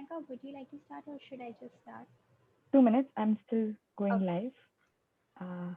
Priyanka, would you like to start or should I just start? 2 minutes. I'm still going Okay. live. Uh,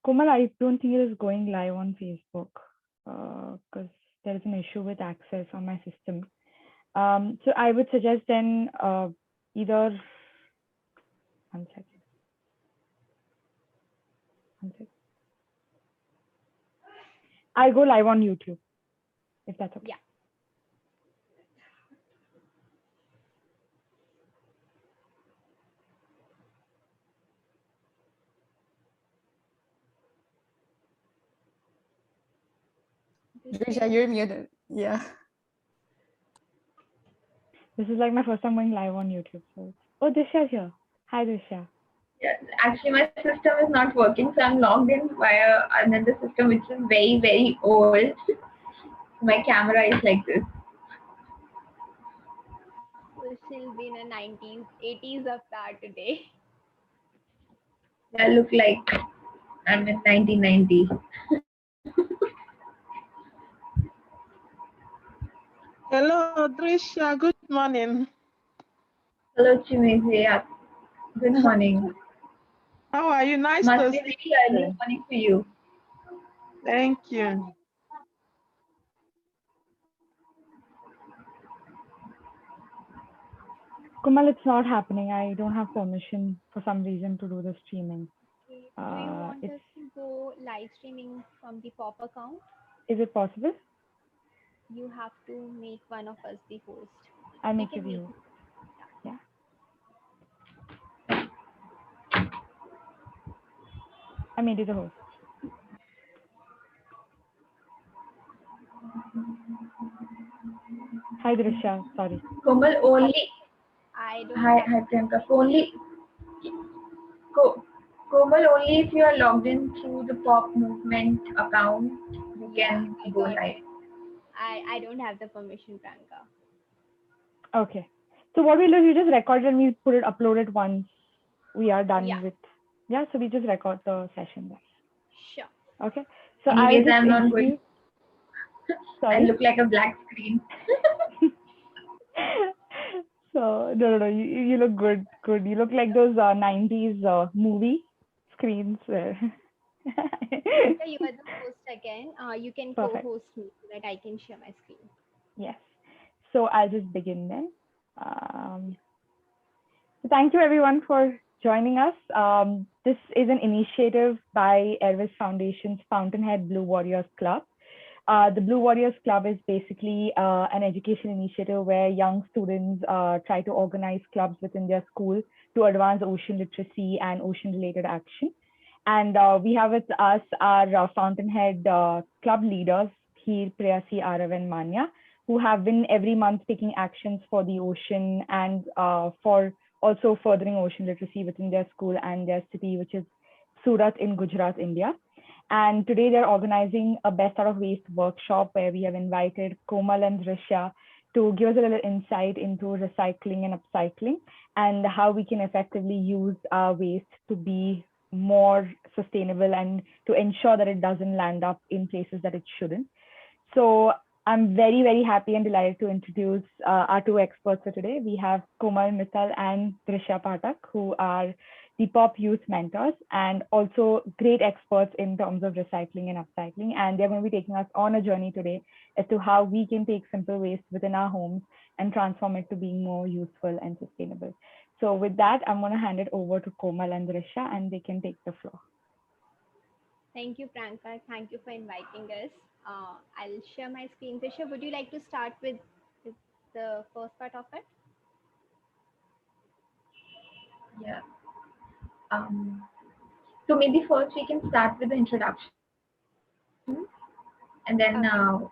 Komal, I don't think it is going live on Facebook because there is an issue with access on my system. So I would suggest then either one second, one second. I'll go live on YouTube if that's okay. Yeah. Drishya, you're muted. Yeah. This is like my first time going live on YouTube. So, oh, Drishya's here. Hi, Drishya. Yeah, actually, my system is not working, so I'm logged in via another system which is very, very old. My camera is like this. So she'll be in a 90s, 80s avatar today. I look like I'm in 1990. Hello, Drishya. Good morning. Hello, Chimese. Yeah. Good morning. How are you? Nice Must to be see very early you. morning for you. Thank you. Komal, it's not happening. I don't have permission for some reason to do the streaming. Okay. Do you want It's, us to go live streaming from the pop account? is it possible? You have to make one of us the host. I'll We make you can the make host. Yeah. I made you the host. Hi, Drishya. Sorry. Komal only. I don't Hi, have Priyanka. Only. Komal only if you are logged in through the pop movement account, you can I go got live. it. I don't have the permission, Priyanka. Okay. So what we'll do is we just record it and we put it, upload it once we are done Yeah. with. Yeah. So we just record the session there. Sure. Okay. So I'll Anyways, just I'm not going. introduce. I Sorry. look like a black screen. So no. You look good. Good. You look like those 90s movie screens where. Priyanka, you are the host again. You can Perfect. co-host me so that I can share my screen. Yes. So I'll just begin then. So thank you everyone for joining us. This is an initiative by Ervis Foundation's Fountainhead Blue Warriors Club. The Blue Warriors Club is basically an education initiative where young students try to organize clubs within their school to advance ocean literacy and ocean-related action. And we have with us our Fountainhead club leaders, Hir, Prayasi, Arav, and Manya, who have been every month taking actions for the ocean and for also furthering ocean literacy within their school and their city, which is Surat in Gujarat, India. And today they're organizing a best out of waste workshop where we have invited Komal and Drishya to give us a little insight into recycling and upcycling and how we can effectively use our waste to be more sustainable and to ensure that it doesn't land up in places that it shouldn't. So I'm very, very happy and delighted to introduce our two experts for today. We have Komal Mittal and Drishya Pathak, who are the pop youth mentors and also great experts in terms of recycling and upcycling. And they're going to be taking us on a journey today as to how we can take simple waste within our homes and transform it to being more useful and sustainable. So with that, I'm going to hand it over to Komal and Drishya, and they can take the floor. Thank you, Priyanka. Thank you for inviting us. I'll share my screen. Drishya, would you like to start with the the first part of it? Yeah. So maybe first we can start with the introduction, and then Okay.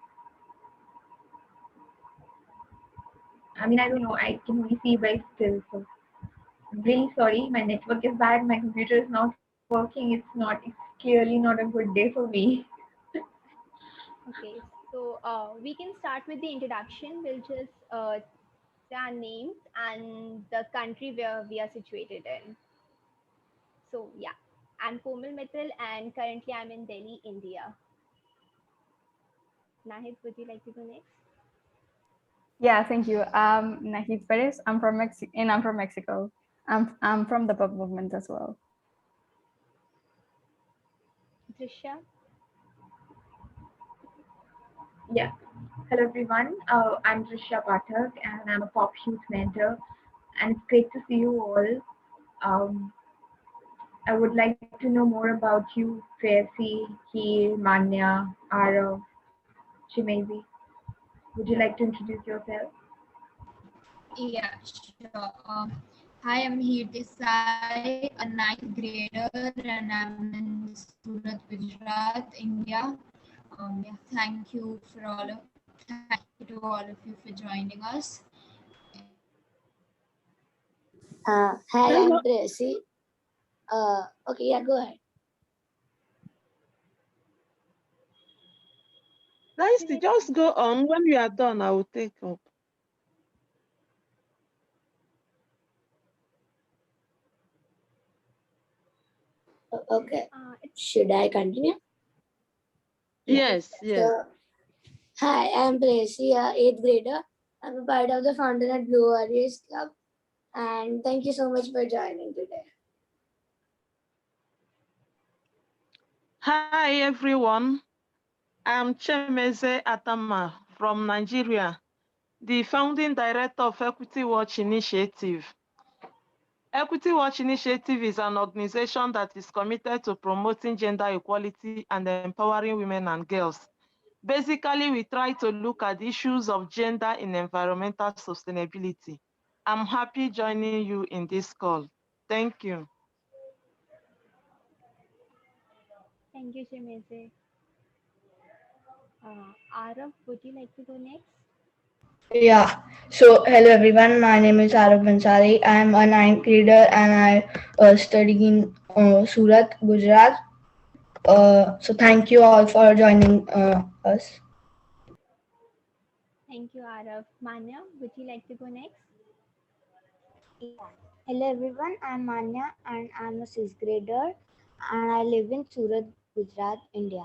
I mean, I don't know. I can only see by still. So I'm really sorry. My network is bad. My computer is not working. It's not. It's clearly not a good day for me. Okay. So we can start with the introduction. We'll just say our names and the country where we are situated in. So yeah, I'm Komal Mittal, and currently I'm in Delhi, India. Nahid, would you like to go next? Yeah, thank you. Nahid Perez. I'm from Mexico. I'm from the pop movement as well. Drishya. Yeah. Hello everyone. I'm Drishya Pathak, and I'm a pop youth mentor. And it's great to see you all. Um, I would like to know more about you, Tracy, Heel, Manya, Arav, Chimezi. Would you like to introduce yourself? Yeah, sure. Hi, I'm here Desai, a ninth grader, and I'm in Surat, Gujarat, India. Yeah, thank you for thank you to all of you for joining us. Hi, Hello. I'm Tracy. Okay, yeah, go ahead. Nice. Just go on. When you are done, I will take up. Okay, It's should I continue? Yeah. Yes, yes. So, hi, I'm Tracy, eighth grader. I'm a part of the Fountainhead Blue Warriors Club, and thank you so much for joining today. Hi, everyone. I'm Chemeze Atama from Nigeria, the founding director of Equity Watch Initiative. Equity Watch Initiative is an organization that is committed to promoting gender equality and empowering women and girls. Basically, we try to look at issues of gender in environmental sustainability. I'm happy joining you in this call. Thank you. Thank you, Shimeze. Arav, would you like to go next? Yeah. So, hello everyone. My name is Arav Bansari. I am a ninth grader and I study in Surat, Gujarat. So, thank you all for joining us. Thank you, Arav. Manya, would you like to go next? Yeah. Hello everyone, I'm Manya and I'm a sixth grader and I live in Surat, Gujarat, India.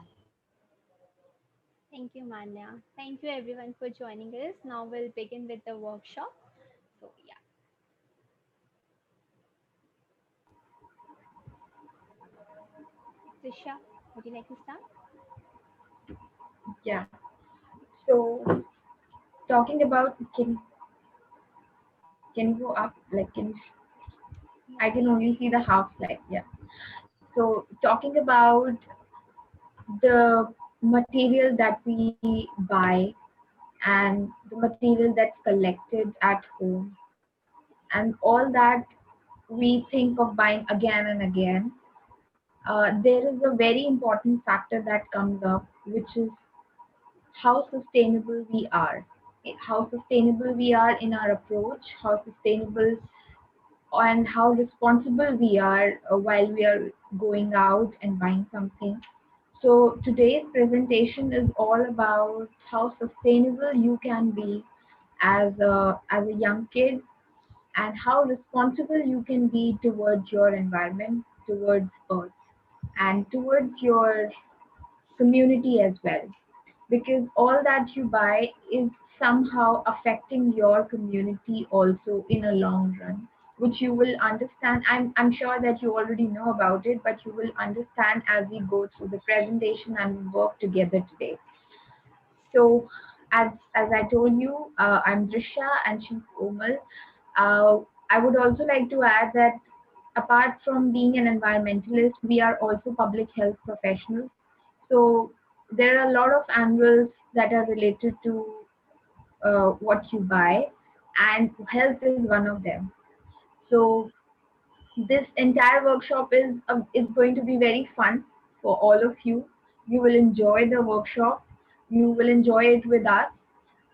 Thank you, Manya. Thank you, everyone, for joining us. Now we'll begin with the workshop. So, yeah. Trisha, would you like to start? Yeah. So talking about can you go up? Like can you, I can only see the half slide. Yeah. So talking about the material that we buy and the material that's collected at home and all that we think of buying again and again, there is a very important factor that comes up, which is how sustainable we are. How sustainable we are in our approach, how sustainable and how responsible we are while we are going out and buying something. So today's presentation is all about how sustainable you can be as a young kid and how responsible you can be towards your environment, towards earth, and towards your community as well. Because all that you buy is somehow affecting your community also in a long run, which you will understand. I'm sure that you already know about it, but you will understand as we go through the presentation and we work together today. So, as I told you, I'm Drishya and she's Komal. I would also like to add that apart from being an environmentalist, we are also public health professionals. So there are a lot of angles that are related to what you buy, and health is one of them. So this entire workshop is going to be very fun for all of you. You will enjoy the workshop. You will enjoy it with us.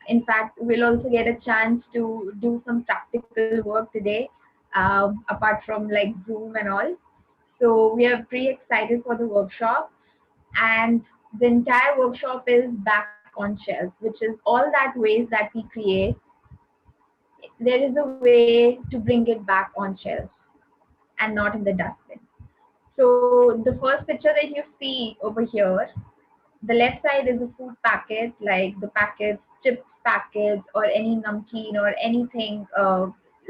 In fact, we'll also get a chance to do some practical work today, apart from like Zoom and all. So we are pretty excited for the workshop, and the entire workshop is back on shelves, which is all that ways that we create. There is a way to bring it back on shelves and not in the dustbin. So the first picture that you see over here, the left side is a food packet, like the packets, chips packets, or any namkeen or anything,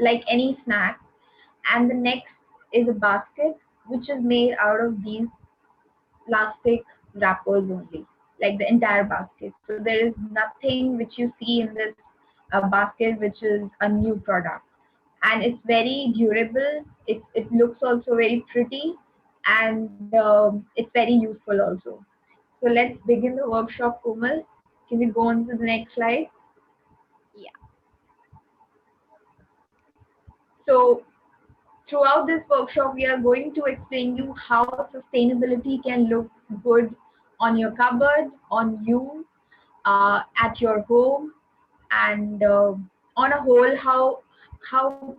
like any snack. And the next is a basket, which is made out of these plastic wrappers only, like the entire basket. So there is nothing which you see in this basket which is a new product, and it's very durable. It looks also very pretty, and it's very useful also. So let's begin the workshop, Komal. Can we go on to the next slide? Yeah. So throughout this workshop, we are going to explain you how sustainability can look good on your cupboard, on you, at your home, and on a whole, how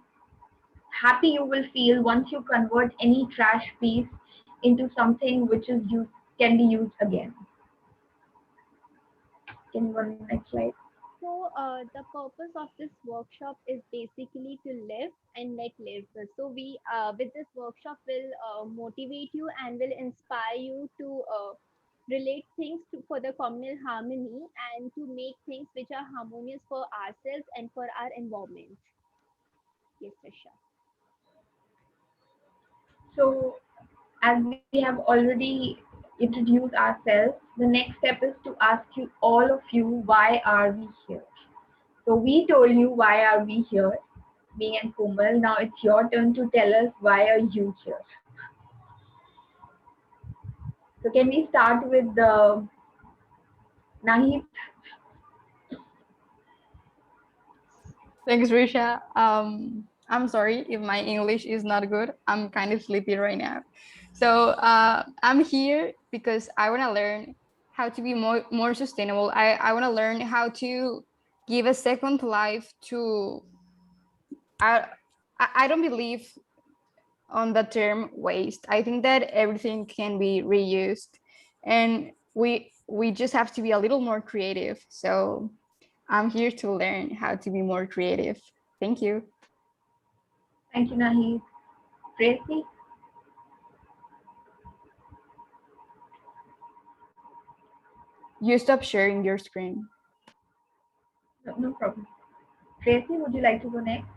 happy you will feel once you convert any trash piece into something which is used, can be used again. Can you go on the next slide? So the purpose of this workshop is basically to live and let live. So we, with this workshop, will motivate you and will inspire you to relate things for the communal harmony and to make things which are harmonious for ourselves and for our environment. Yes, Risha. So as we have already introduced ourselves, the next step is to ask you, all of you, why are we here? So we told you why are we here, me and Komal. Now it's your turn to tell us why are you here. So can we start with the Nahid? Thanks, Risha. I'm sorry if my English is not good. I'm kind of sleepy right now. So I'm here because I want to learn how to be more sustainable. I want to learn how to give a second life to. I I don't believe on the term waste. I think that everything can be reused, and we just have to be a little more creative. So I'm here to learn how to be more creative. Thank you. Thank you, Nahid. Tracy? You stop sharing your screen. No, no problem. Tracy, would you like to go next?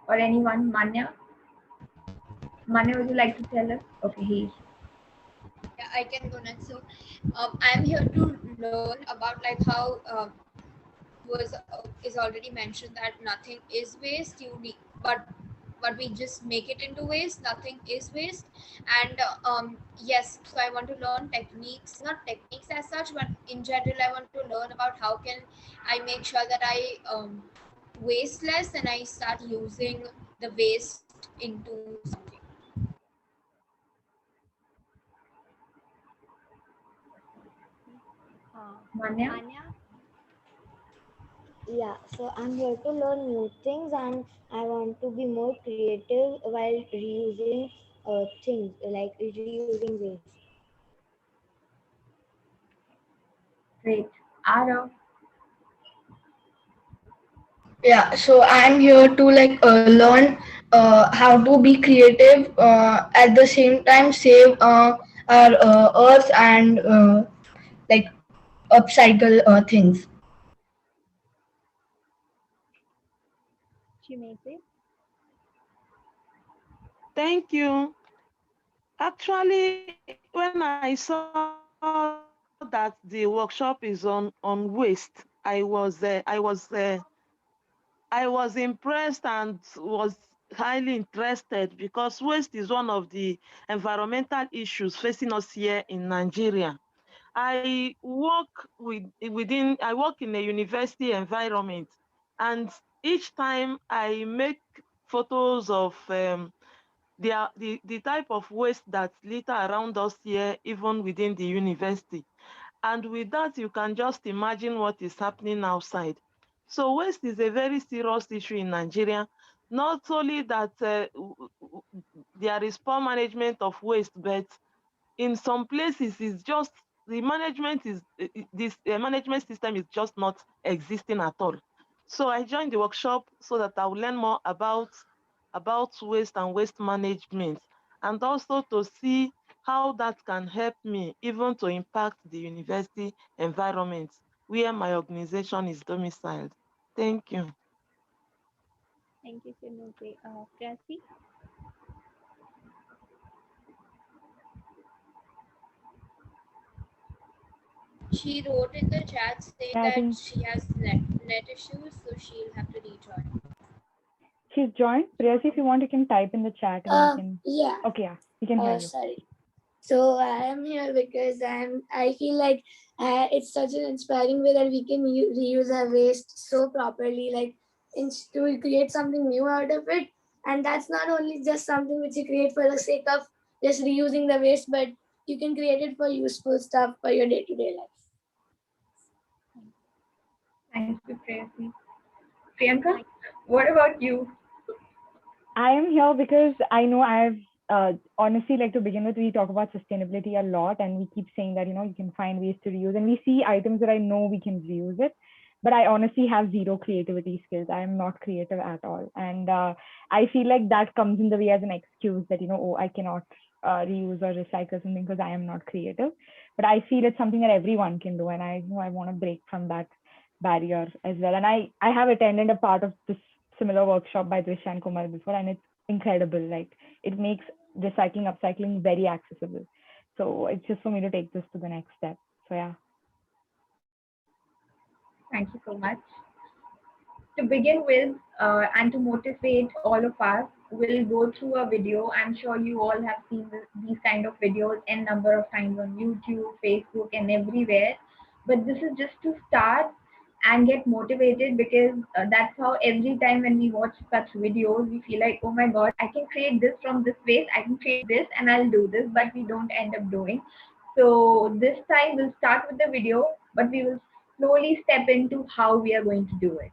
Or anyone? Manya? Manya, would you like to tell us? Okay, he. Yeah, I can go next. So I'm here to learn about like how was is already mentioned that nothing is waste. You need, but we just make it into waste. Nothing is waste, and yes. So I want to learn techniques, not techniques as such, but in general, I want to learn about how can I make sure that I waste less and I start using the waste into something. Manya? Manya. Yeah, so I'm here to learn new things and I want to be more creative while reusing things, like reusing waste. Great. Arav? Yeah, so I'm here to learn how to be creative, at the same time save our earth and like upcycle things. Chimese. Thank you. Actually, when I saw that the workshop is on waste, I was impressed and was highly interested because waste is one of the environmental issues facing us here in Nigeria. I work in a university environment, and each time I make photos of the type of waste that litter around us here, even within the university. And with that, you can just imagine what is happening outside. So waste is a very serious issue in Nigeria. Not only that there is poor management of waste, but in some places it's just the management is this management system is just not existing at all. So I joined the workshop so that I will learn more about waste and waste management, and also to see how that can help me even to impact the university environment where my organization is domiciled. Thank you. Thank you, Chimote. Prasi? She wrote in the chat saying Yeah, I that think she has net issues, so she'll have to rejoin. she's joined. Priyasi, if you want, you can type in the chat and we can. Yeah. Okay, yeah, we can hear you. Sorry. So I am here because I feel like it's such an inspiring way that we can reuse our waste so properly, like to create something new out of it. And that's not only just something which you create for the sake of just reusing the waste, but you can create it for useful stuff for your day-to-day life. Thank you, Prayasi. Priyanka, what about you? I am here because I know I've honestly, like, to begin with, we talk about sustainability a lot and we keep saying that, you can find ways to reuse, and we see items that I know we can reuse it, but I honestly have zero creativity skills. I am not creative at all. And I feel like that comes in the way as an excuse that, oh, I cannot reuse or recycle something because I am not creative. But I feel it's something that everyone can do. And I know I want to break from that barrier as well. And I have attended a part of this similar workshop by Drishya and Komal before, and it's incredible. Like, it makes recycling, upcycling very accessible. So it's just for me to take this to the next step. So yeah. Thank you so much. To begin with, and to motivate all of us, we'll go through a video. I'm sure you all have seen these kind of videos n number of times on YouTube, Facebook, and everywhere. But this is just to start and get motivated, because that's how every time when we watch such videos, we feel like, oh my God, I can create this from this waste, I can create this, and I'll do this, but we don't end up doing. So this time we'll start with the video, but we will slowly step into how we are going to do it.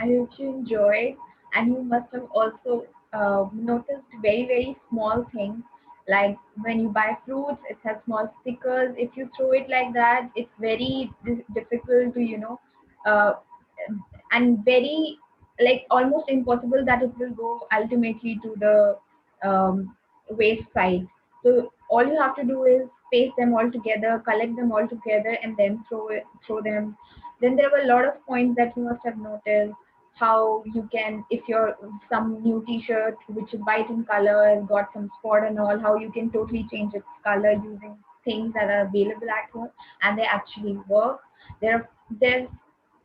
I hope you enjoyed, and you must have also noticed very, very small things. Like when you buy fruits, it has small stickers. If you throw it like that, it's very difficult to, uh, and very, like, almost impossible that it will go ultimately to the waste side. So all you have to do is paste them all together, collect them all together, and then throw them. Then there were a lot of points that you must have noticed, how you can, if you're some new t-shirt which is white in color, got some spot and all, how you can totally change its color using things that are available at home, and they actually work. There's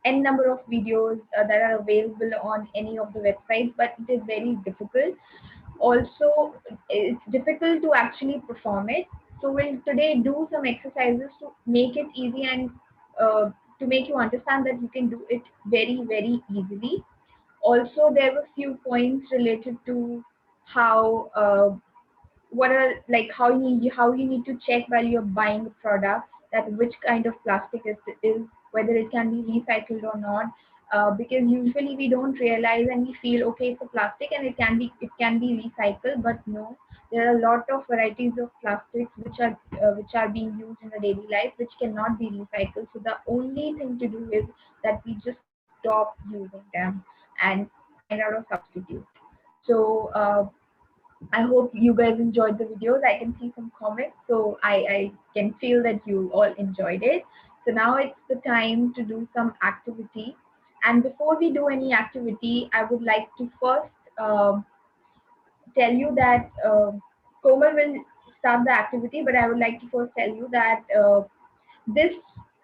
n number of videos that are available on any of the websites, but it is very difficult. Also, it's difficult to actually perform it. So we'll today do some exercises to make it easy, and to make you understand that you can do it very, very easily. Also, there were few points related to how what are, like, how you need to check while you're buying a product, that which kind of plastic is, whether it can be recycled or not. Because usually we don't realize, and we feel okay, it's a plastic and it can be recycled, but no, there are a lot of varieties of plastics which are being used in the daily life, which cannot be recycled. So the only thing to do is that we just stop using them and find out a substitute. So I hope you guys enjoyed the videos. I can see some comments, so I can feel that you all enjoyed it. So now it's the time to do some activity. And before we do any activity, I would like to first tell you that Komal will start the activity, but I would like to first tell you that this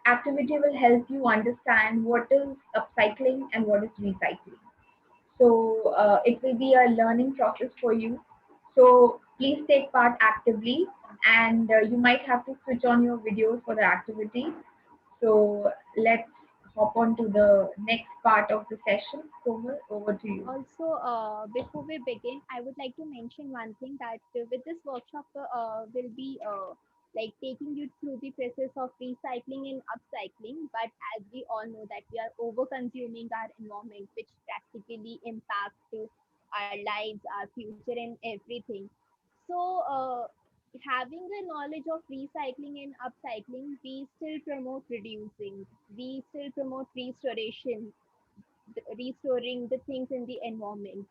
activity will help you understand what is upcycling and what is recycling. So it will be a learning process for you. So please take part actively, and you might have to switch on your videos for the activity. So let's hop on to the next part of the session. Komal, over to you. Also, before we begin, I would like to mention one thing that with this workshop, will be like taking you through the process of recycling and upcycling. But as we all know that we are over consuming our environment, which drastically impacts to our lives, our future, and everything. So, having the knowledge of recycling and upcycling, we still promote reducing. We still promote restoration, restoring the things in the environment.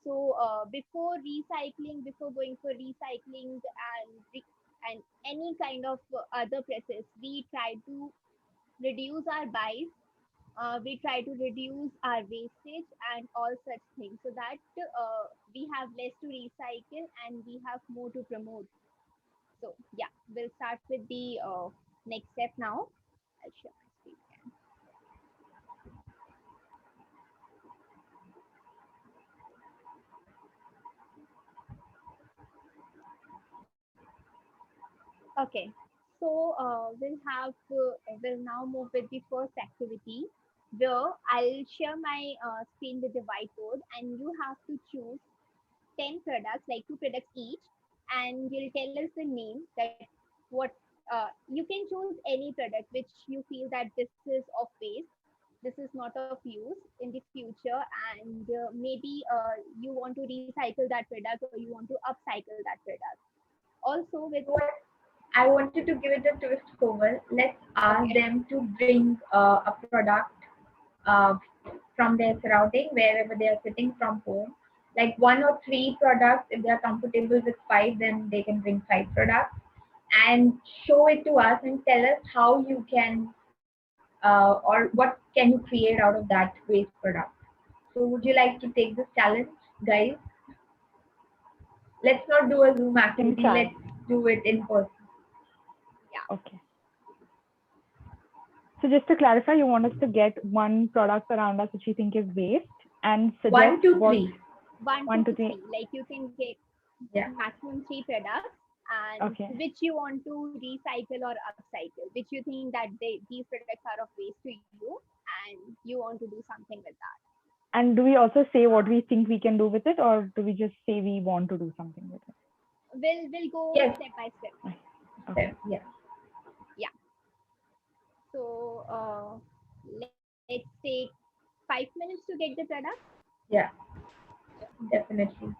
So before recycling, before going for recycling and any kind of other process, we try to reduce our buys. We try to reduce our wastage and all such things, so that we have less to recycle and we have more to promote. So yeah, we'll start with the next step now. I'll share my screen again. Okay, so we'll now move with the first activity, where I'll share my screen with the whiteboard, and you have to choose 10 products, like two products each, and you'll tell us the name, that what you can choose any product which you feel that this is of waste, this is not of use in the future, and maybe you want to recycle that product or you want to upcycle that product. Also with What I wanted to give it a twist, Komal. Let's ask okay. them to bring a product uh, from their surrounding, wherever they are sitting from home. Like one or three products, if they are comfortable with five, then they can bring five products and show it to us and tell us how you can or what can you create out of that waste product. So would you like to take this challenge, guys? Let's not do a Zoom I can activity. try. Let's do it in person. Yeah, Okay. So just to clarify, you want us to get one product around us which you think is waste and suggest One, two, what three. one, one two, to three. three. Like you can get Yeah. maximum three products, and Okay. which you want to recycle or upcycle, which you think that these products are of waste to you, and you want to do something with that. And do we also say what we think we can do with it, or do we just say we want to do something with it? We'll go Yes. step by step. Okay. Yeah. Yeah. So let's take 5 5 minutes to get the product? Yeah, definitely.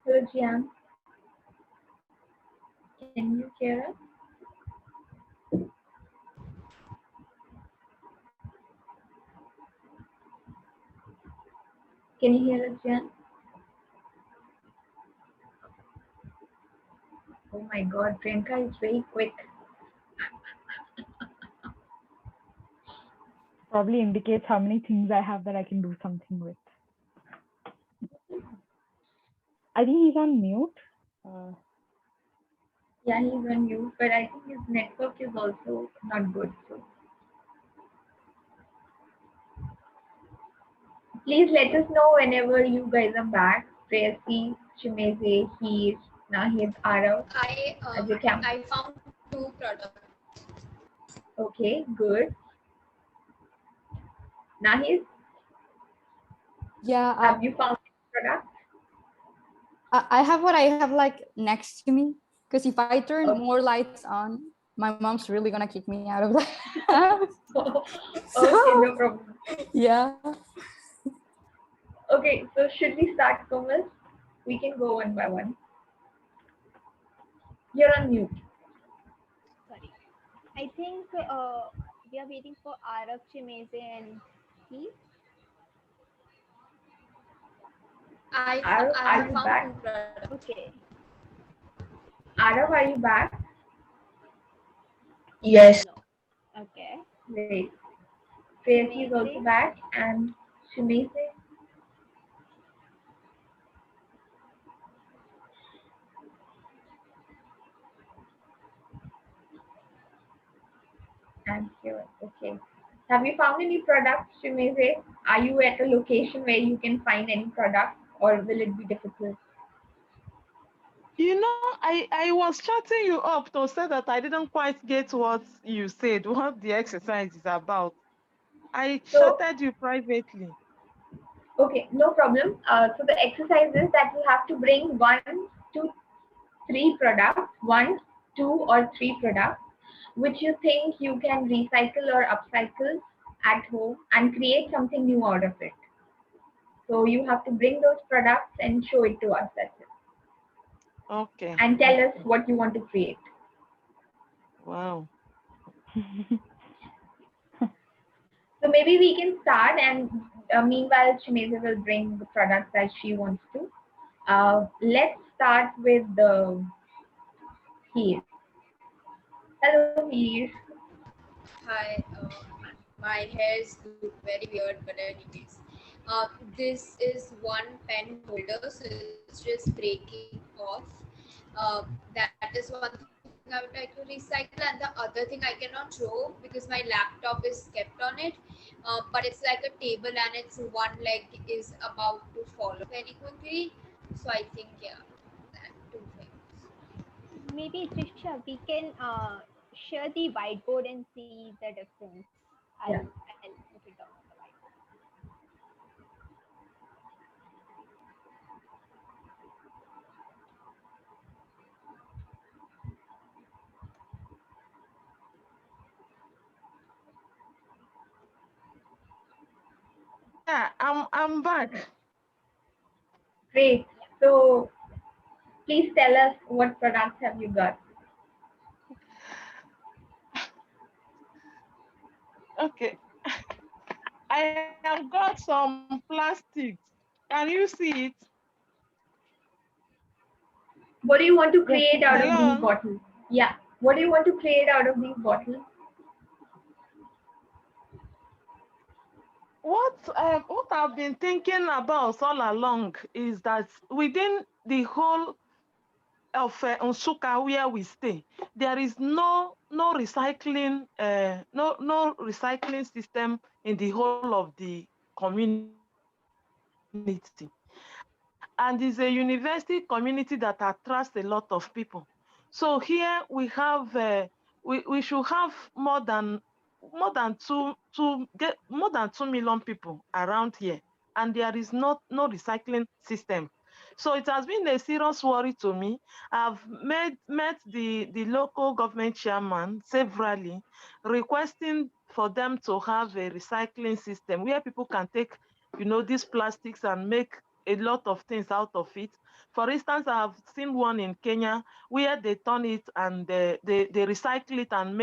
Hello, Jian. Can you hear us? Can you hear us, Jian? Oh my God, Priyanka is very quick. Probably indicates how many things I have that I can do something with. I think he's on mute. Yeah, he's on mute, but I think his network is also not good. So please let us know whenever you guys are back. Prayasi, Shimeze, Heer, Nahid, Arav, Ajay Camp. I found 2 products. Okay, good. Nahid, Yeah, have you found the product? I have what I have like next to me, because if I turn Okay. more lights on, my mom's really gonna kick me out of the house. Okay, no problem. Yeah. Okay, so should we start, Komal? We can go one by one. You're on mute. Sorry. I think we are waiting for Arav, Chimeze, and he. Arav, are I you found back? 2 products. Okay. Arav, are you back? Yes. No. Okay. Great. Prayasi is also Chimeze. back, and Shimeze. And here, okay. Have you found any products, Shimeze? Are you at a location where you can find any product, or will it be difficult? You know, I was chatting you up to say that I didn't quite get what you said, what the exercise is about. I So, chatted you privately. okay, no problem. So the exercise is that you have to bring 1 to 3 products, 1, 2, or 3 products, which you think you can recycle or upcycle at home and create something new out of it. So you have to bring those products and show it to us. That's it. Okay. And tell us Okay. what you want to create. Wow. So maybe we can start, and meanwhile, Shimeza will bring the products that she wants to. Let's start with the Heer. Hello, Heer. Hi, my hairs look very weird, but anyways, this is one pen holder, so it's just breaking off. That is one thing. I would like to recycle, and the other thing I cannot show because my laptop is kept on it. But it's like a table, and its one leg is about to fall very quickly. So I think yeah, that two things. Maybe Drishya, we can share the whiteboard and see the difference. Yeah. I'll put it down on the whiteboard. Yeah, I'm back. Great. So please tell us what products have you got? Okay. I have got some plastics. Can you see it? What do you want to Yes, create we out can of see. these Hello. bottles? Yeah. What do you want to create out of these bottles? What I've been thinking about all along is that within the whole of Nsukka where we stay, there is no recycling no recycling system in the whole of the community, and it's a university community that attracts a lot of people. So here we have we should have more than 2 million people around here, and there is no recycling system. So it has been a serious worry to me. I've met the local government chairman severally, requesting for them to have a recycling system where people can take, these plastics and make a lot of things out of it. For instance, I have seen one in Kenya where they turn it and they recycle it and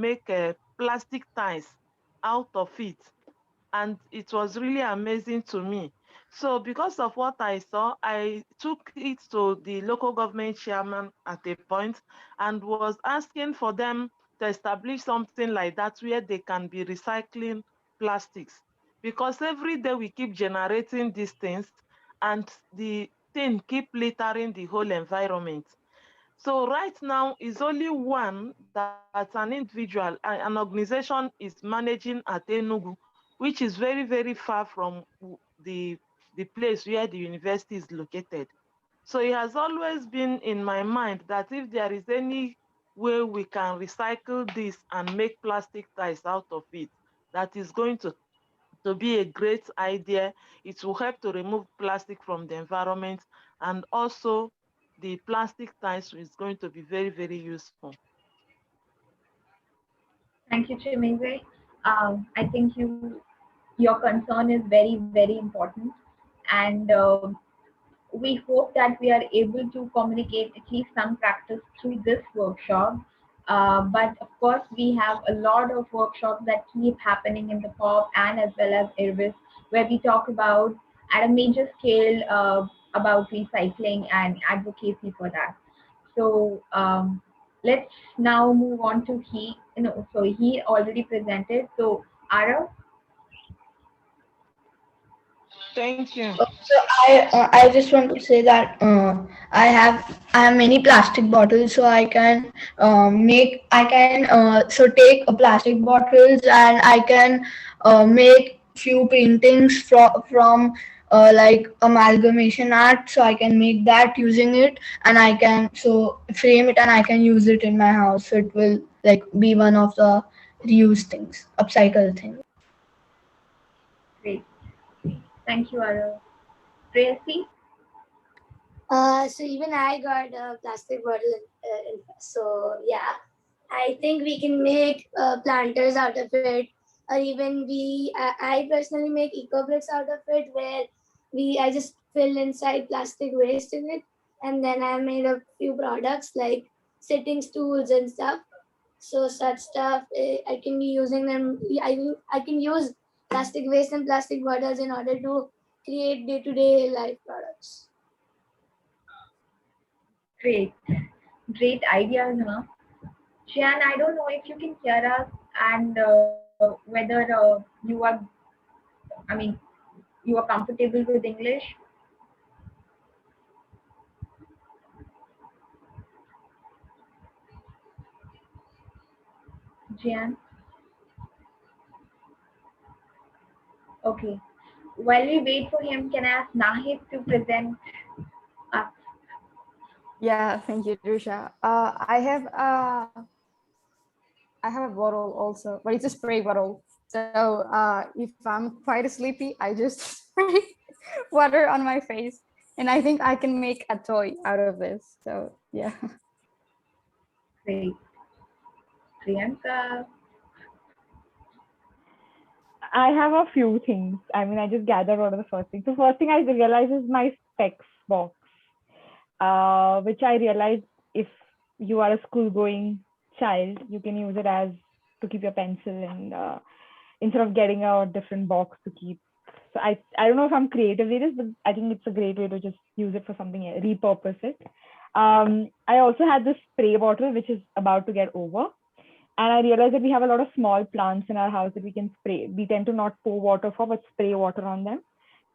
make plastic ties out of it, and it was really amazing to me. So because of what I saw, I took it to the local government chairman at a point and was asking for them to establish something like that where they can be recycling plastics. Because every day we keep generating these things and the thing keep littering the whole environment. So right now is only one that an individual, an organization is managing at Enugu, which is very, very far from the place where the university is located. So it has always been in my mind that if there is any way we can recycle this and make plastic ties out of it, that is going to be a great idea. It will help to remove plastic from the environment, and also the plastic ties is going to be very, very useful. Thank you, Chimize. I think your concern is very, very important, and we hope that we are able to communicate at least some practice through this workshop. But of course, we have a lot of workshops that keep happening in the POP and as well as Ervis, where we talk about at a major scale about recycling and advocacy for that. So let's now move on to he. No, so he already presented. So Arav, Thank you. So I just want to say that I have many plastic bottles, so I can so take a plastic bottles and I can make few paintings from like amalgamation art, so I can make that using it, and I can so frame it and I can use it in my house, so it will like be one of the reuse things, upcycle things. great. Thank you, Arav. Tracy, So even I got a plastic bottle. So yeah, I think we can make planters out of it, or even I personally make eco bricks out of it, where I just fill inside plastic waste in it, and then I made a few products like sitting stools and stuff. So such stuff, I can be using them. I can use plastic waste and plastic bottles in order to create day-to-day life products. great. Great ideas, huh? Jan, I don't know if you can hear us and whether you are, I mean, you are comfortable with English. Jian? Okay. While we wait for him, can I ask Nahid to present us? Yeah, thank you, Drishya. I have a bottle also, but it's a spray bottle. So if I'm quite sleepy, I just spray water on my face, and I think I can make a toy out of this. So yeah. Great. Priyanka. I have a few things. I mean, I just gathered what are the first things. The first thing I realized is my specs box, which I realized if you are a school going child, you can use it as to keep your pencil and instead of getting a different box to keep. So I don't know if I'm creative with this, but I think it's a great way to just use it for something else, repurpose it. I also had this spray bottle, which is about to get over. And I realized that we have a lot of small plants in our house that we can spray. We tend to not pour water for, but spray water on them.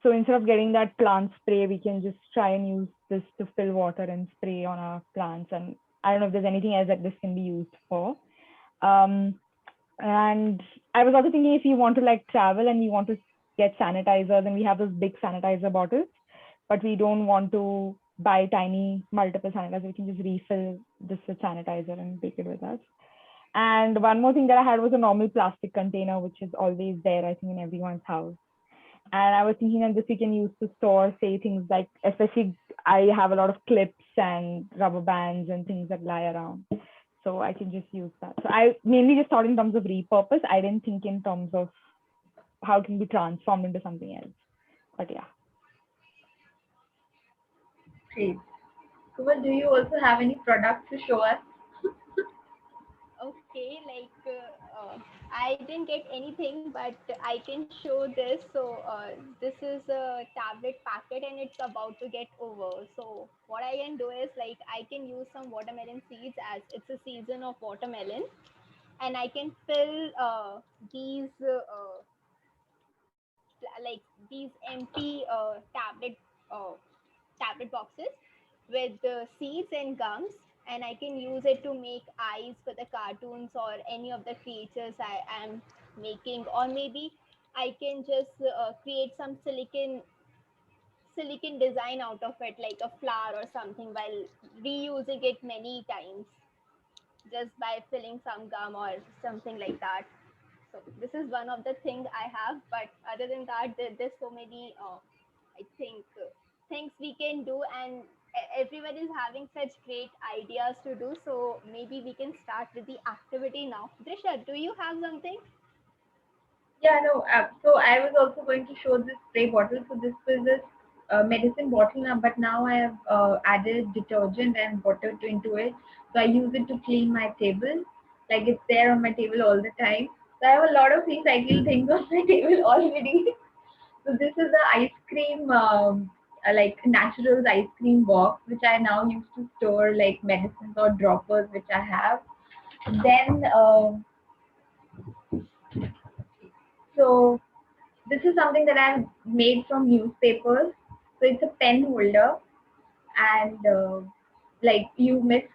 So instead of getting that plant spray, we can just try and use this to fill water and spray on our plants. And I don't know if there's anything else that this can be used for. Um, and I was also thinking if you want to like travel and we want to get sanitizers and we have those big sanitizer bottles, but we don't want to buy tiny multiple sanitizers, we can just refill this with sanitizer and take it with us. And one more thing that I had was a normal plastic container, which is always there, I think, in everyone's house. And I was thinking that this we can use to store, say, things like, especially I have a lot of clips and rubber bands and things that lie around. So I can just use that. So I mainly just thought in terms of repurpose. I didn't think in terms of how it can be transformed into something else. But yeah. Great. Komal, do you also have any products to show us? Okay, I didn't get anything, but I can show this. So this is a tablet packet and it's about to get over. So what I can do is like I can use some watermelon seeds as it's a season of watermelon, and I can fill these like these empty uh, tablet boxes with the seeds and gums, and I can use it to make eyes for the cartoons or any of the creatures I am making, or maybe I can just create some silicon design out of it, like a flower or something, while reusing it many times just by filling some gum or something like that. So this is one of the things I have, but other than that, there's so many. I think things we can do, and everyone is having such great ideas to do. So maybe we can start with the activity now. Drishya, do you have something? Yeah, no. So I was also going to show this spray bottle. So this was a medicine bottle now, but now I have added detergent and water into it. So I use it to clean my table. Like it's there on my table all the time. So I have a lot of recycled things on my table already. So this is the ice cream, like naturals ice cream box, which I now use to store like medicines or droppers, which I have. Then, so this is something that I've made from newspapers. So it's a pen holder, and like you mix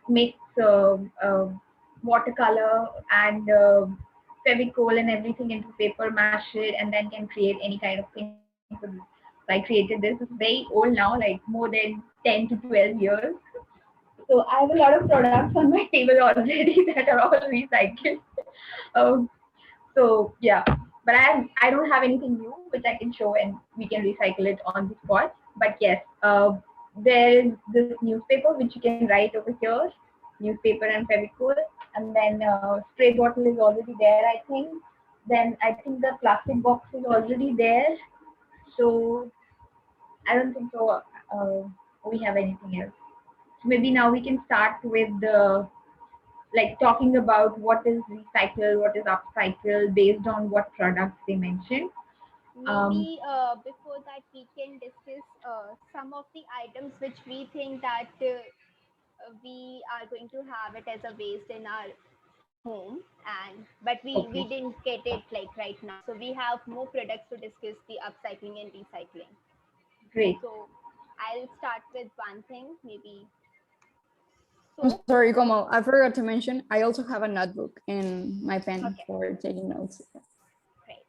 watercolor and Fevicol and everything into paper, mash it, and then can create any kind of thing. So I created this. It's very old now, like more than 10 to 12 years. So I have a lot of products on my table already that are all recycled. Um, so yeah, but I don't have anything new which I can show and we can recycle it on the spot. But yes, there is this newspaper which you can write over here, newspaper and Fevicol, and then spray bottle is already there, I think. Then I think the plastic box is already there. So I don't think so. We have anything else. So maybe now we can start with the like talking about what is recycle, what is upcycle based on what products they mentioned. Um, Maybe before that, we can discuss some of the items which we think that we are going to have it as a waste in our home, and but we okay, didn't get it like right now, so we have more products to discuss the upcycling and recycling. great. So I'll start with one thing, maybe I'm So, sorry, Komal. I forgot to mention, I also have a notebook and my pen okay, for taking notes. great.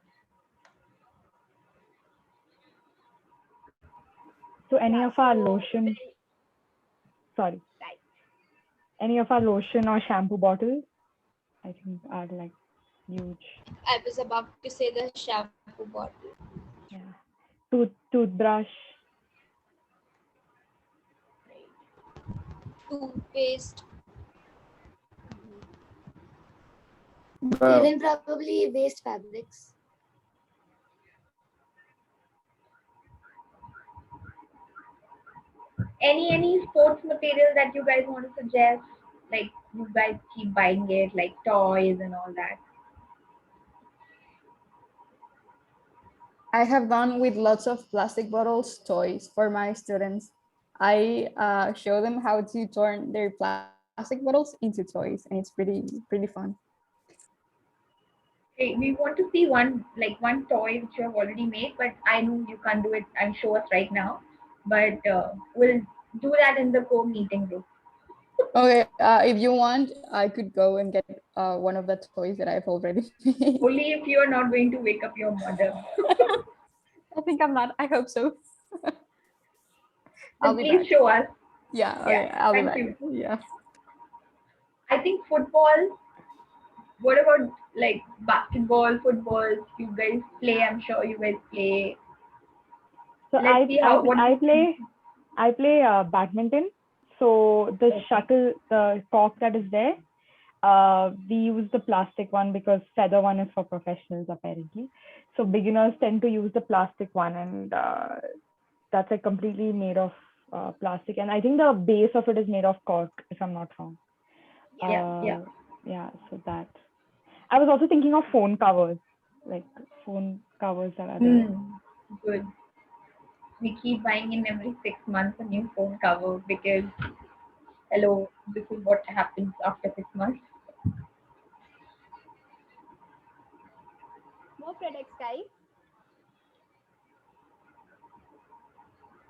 So any Yeah, of our so, lotion, sorry, right. any of our lotion or shampoo bottles, I think are like huge. I was about to say the shampoo bottle. Yeah. Toothbrush. Toothpaste. Bro, Even probably waste fabrics. Any sports material that you guys want to suggest? Like you guys keep buying it, like toys and all that. I have done with lots of plastic bottles toys for my students. I show them how to turn their plastic bottles into toys, and it's pretty fun. Hey, we want to see one toy which you have already made, but I know you can't do it and show us right now. But we'll do that in the co-meeting group. Okay, if you want, I could go and get one of the toys that I've already made. Only if you are not going to wake up your mother. I think I'm not. I hope so. I'll Then be please back. show us. Yeah, Yeah, okay, I'll be thank back. you. Yeah. I think football. What about like basketball, football? You guys play. I'm sure you guys play. So Let's see how what you think. I play badminton. So the Okay. shuttle, the cork that is there, we use the plastic one because feather one is for professionals apparently. So beginners tend to use the plastic one, and that's like completely made of plastic. And I think the base of it is made of cork, if I'm not wrong. Yeah. Yeah. Yeah. So that. I was also thinking of phone covers, like phone covers that are there. Good. We keep buying in every 6 months a new phone cover because hello, this is what happens after 6 months. More products, guys.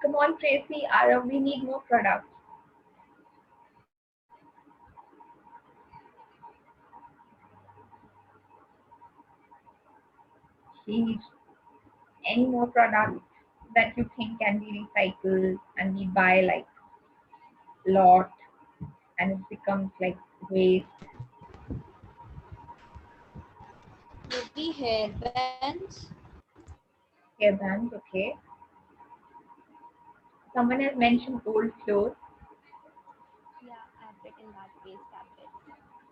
Come on, Tracy, Arav, we need more products. Please, any more products that you think can be recycled and we buy like a lot and it becomes like waste. Maybe hairbands. Hairbands, okay. Someone has mentioned old clothes, Yeah, I've written that waste fabric.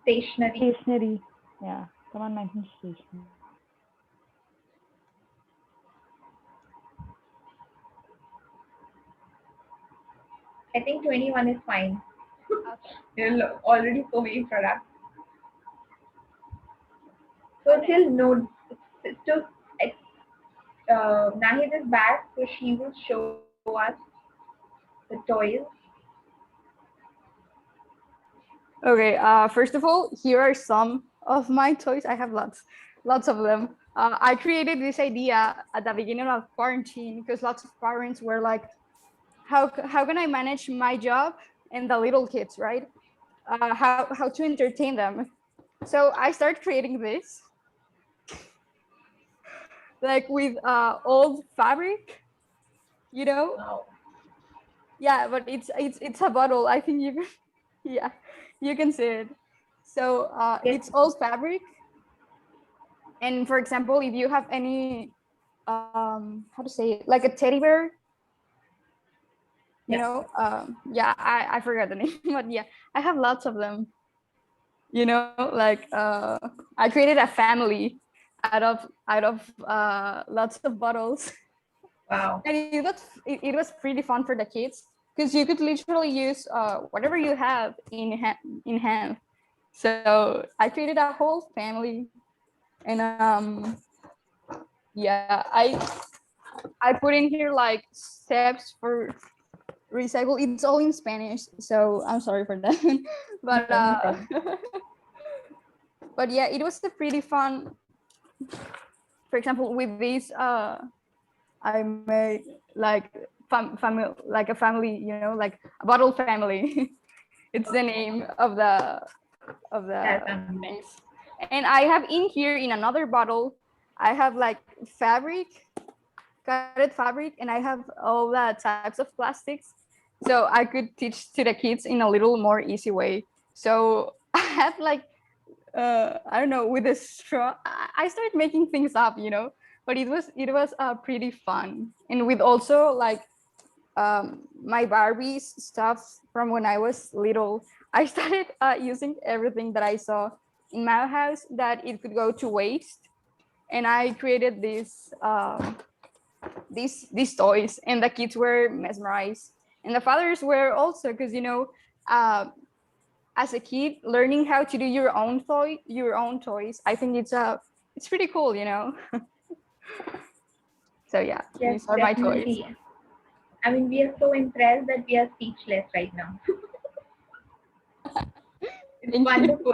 stationery. Stationery. Yeah. Someone mentioned stationery. I think 21 is fine. Okay. There are already so many products. All So right. till no, still, Nahid is back, so she will show us the toys. Okay. First of all, here are some of my toys. I have lots of them. I created this idea at the beginning of quarantine because lots of parents were like, how can I manage my job and the little kids, right? How to entertain them. So I started creating this, like with old fabric, you know. Wow. Yeah, but it's a bottle. I think you yeah, you can see it. So Yes. it's old fabric, and for example, if you have any how to say it, like a teddy bear, you Yeah. know, yeah, I forgot the name, but yeah, I have lots of them. You know, like I created a family out of lots of bottles. Wow. And it was pretty fun for the kids because you could literally use whatever you have in hand. So I created a whole family, and yeah, I put in here like steps for recycle. It's all in Spanish, so I'm sorry for that. But No problem. but yeah, it was a pretty fun. For example, with this, I made like family, like a family, you know, like a bottle family. It's the name of the Entire family. things. And I have in here in another bottle, I have like fabric, cutted fabric, and I have all the types of plastics. So I could teach to the kids in a little more easy way. So I have like I don't know, with a straw. I started making things up, but it was pretty fun, and with also like my Barbie's stuff from when I was little. I started using everything that I saw in my house that it could go to waste, and I created these toys, and the kids were mesmerized, and the fathers were also, because uh, as a kid, learning how to do your own toys, I think it's pretty cool. So yeah, Yes, these are my toys. definitely. I mean, we are so impressed that we are speechless right now. It's Thank you. wonderful.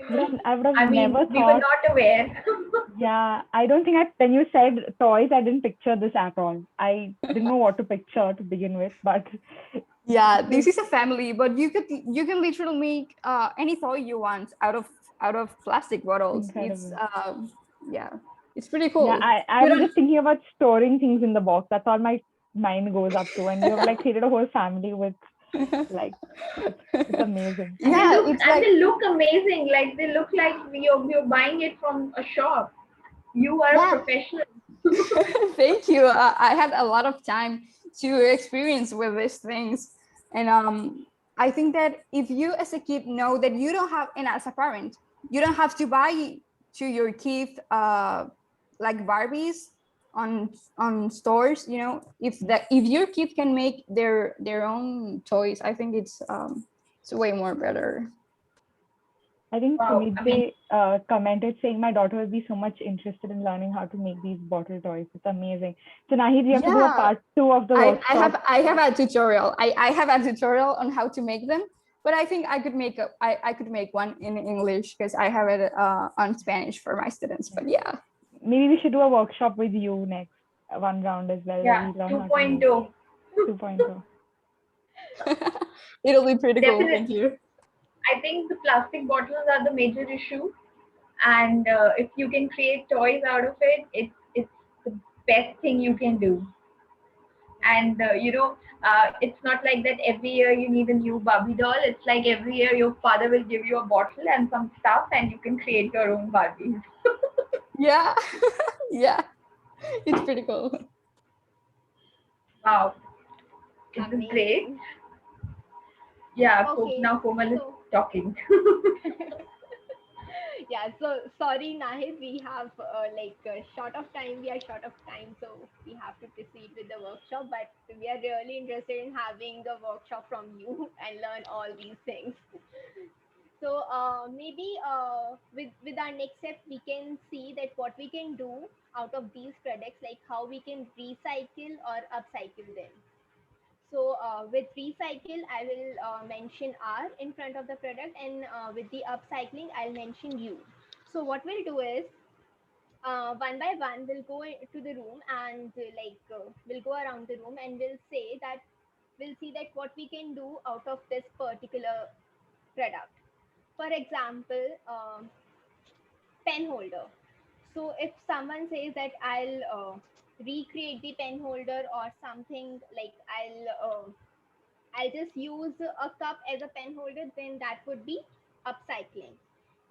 Yeah, I would have I mean, never we were thought. not aware. Yeah, I don't think when you said toys, I didn't picture this at all. I didn't know what to picture to begin with, but Yeah, this this is is a family, but you can literally make any toy you want out of plastic bottles. It's incredible. yeah, it's pretty Yeah, cool. I You was don't. just thinking about storing things in the box. That's all my mind goes up to. And you have like created a whole family with like it's amazing. And Yeah, it's like. they look amazing. Like they look like you're buying it from a shop. You are a Yeah. professional. Thank you. I had a lot of time to experience with these things, and I think that if you as a kid know that you don't have, and as a parent, you don't have to buy to your kid like Barbies on stores. If your kid can make their own toys, I think it's way more better. I think Wow. I mean, Sumit commented saying my daughter will be so much interested in learning how to make these bottle toys. It's amazing. So Nahid, you have to do a Yeah, part 2 of the workshop. I have a tutorial. I have a tutorial on how to make them, but I think I could make one in English because I have it on Spanish for my students. But yeah, Maybe we should do a workshop with you next one round as well, where yeah, we learn how to make 2.0. 2.0. it'll be pretty cool. Thank Definitely. you. I think the plastic bottles are the major issue, and if you can create toys out of it, it's the best thing you can do. And it's not like that every year you need a new Barbie doll. It's like every year your father will give you a bottle and some stuff, and you can create your own Barbies. Yeah, yeah, it's pretty cool. Wow, this is great. Amazing. Yeah, Okay, now Komal is so talking. yeah, so sorry, Nahid, we have short of time. We are short of time, so we have to proceed with the workshop. But we are really interested in having a workshop from you and learn all these things. So maybe with our next step, we can see that what we can do out of these products, like how we can recycle or upcycle them. So with recycle, I will mention R in front of the product, and with the upcycling, I'll mention U. So what we'll do is one by one, we'll go to the room and we'll go around the room and we'll see that what we can do out of this particular product. For example, pen holder. So if someone says that I'll recreate the pen holder or something like I'll just use a cup as a pen holder, then that would be upcycling.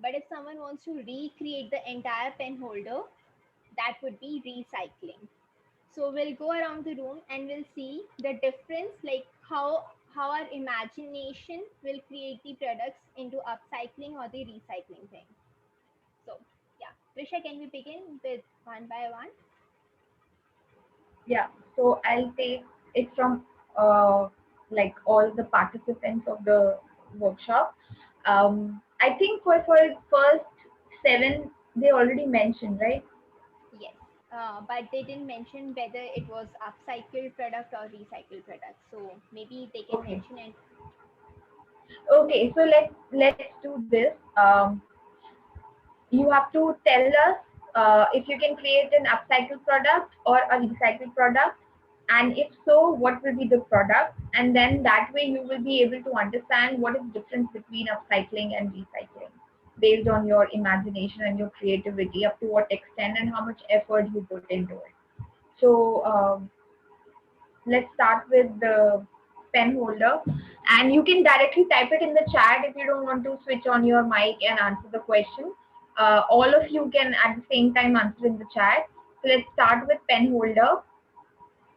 But if someone wants to recreate the entire pen holder, that would be recycling. So we'll go around the room and we'll see the difference, like how our imagination will create the products into upcycling or the recycling thing. So yeah, Trisha, can we begin with one by one? Yeah, so I'll take it from uh, like all the participants of the workshop. I think for first seven they already mentioned, right? Yes, but they didn't mention whether it was upcycled product or recycled product. So maybe they can Okay. mention it. Okay, so let's do this. You have to tell us if you can create an upcycled product or a recycled product, And if so, what will be the product? And then that way you will be able to understand what is the difference between upcycling and recycling based on your imagination and your creativity, up to what extent and how much effort you put into it. So let's start with the pen holder, and you can directly type it in the chat if you don't want to switch on your mic and answer the question. All of you can at the same time answer in the chat. So let's start with pen holder.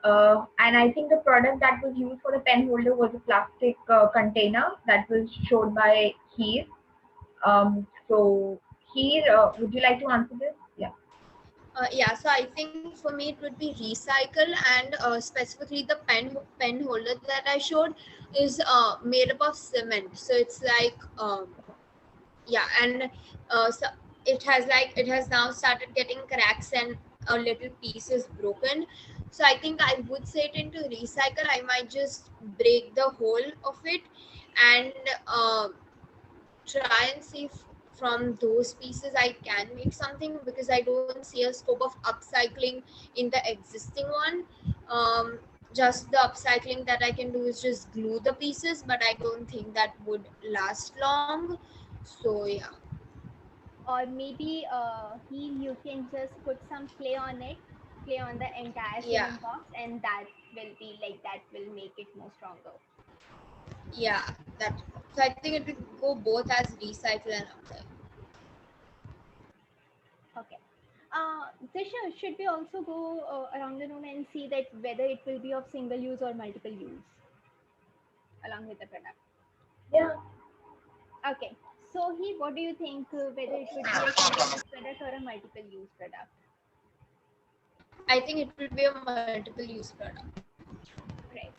And I think the product that was used for the pen holder was a plastic container that was showed by Heer. So Heer, would you like to answer this? Yeah. Yeah, so I think for me it would be recycle, and specifically the pen holder that I showed is made up of cement. So it's like yeah, and so it has now started getting cracks and a little piece is broken. So I think I would say it into recycle. I might just break the whole of it and try and see if from those pieces I can make something, because I don't see a scope of upcycling in the existing one. Just the upcycling that I can do is just glue the pieces, but I don't think that would last long. So yeah. Or maybe he you can just put some clay on it, clay on the entire Yeah, cement box, and that will be like that will make it more stronger. yeah, that. So I think it would go both as recycle and upcycle. Okay. Drishya, should we also go around the room and see that whether it will be of single use or multiple use along with the product? Yeah. Okay. So he, what do you think, whether it would be a single use product or a multiple use product? I think it would be a multiple use product. Right.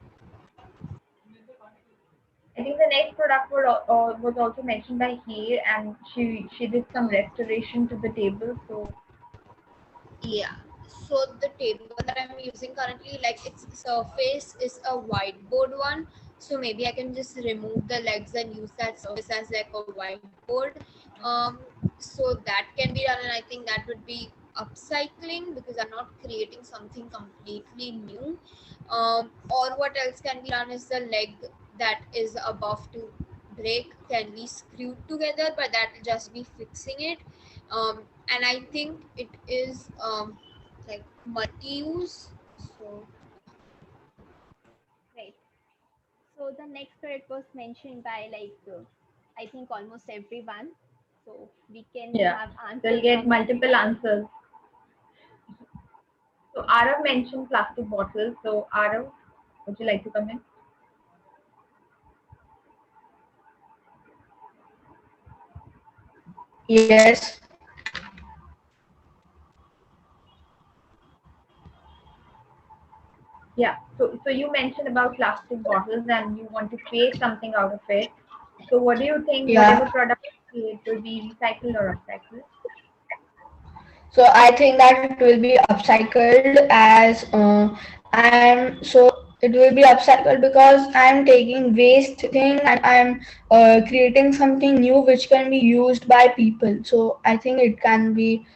I think the next product was also mentioned by Heer, and she did some restoration to the table. So Yeah. So the table that I'm using currently, like its surface is a whiteboard one. So maybe I can just remove the legs and use that surface as like a whiteboard. Um, so that can be done, and I think that would be upcycling because I'm not creating something completely new. Or what else can be done is the leg that is above to break can be screwed together, but that will just be fixing it. And I think it is like multi-use. So Right. So the next product was mentioned by like I think almost everyone. So we can yeah, have they'll answers get from multiple everyone. answers. So Arav mentioned plastic bottles. So Arav, would you like to come in? Yes. Yeah. So you mentioned about plastic bottles and you want to create something out of it. So what do you think? Whatever Yeah. product you create will be recycled or upcycled? So I think that it will be upcycled as I'm so it will be upcycled because I'm taking waste thing and I'm creating something new which can be used by people. So I think it can be.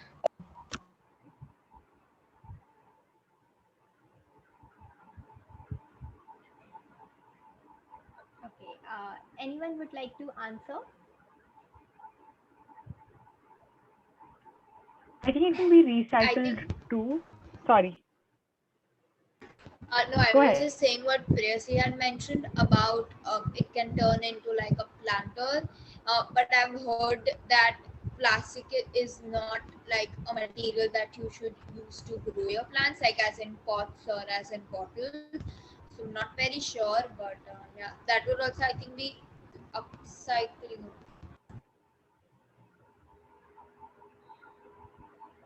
Okay. Anyone would like to answer? I think it can be I recycled think too. Sorry, no, I go was ahead. just saying what Priyasi had mentioned about it can turn into like a planter. But I've heard that plastic is not like a material that you should use to grow your plants, like as in pots or as in bottles. So I'm not very sure, but yeah, that would also I think be upcycling.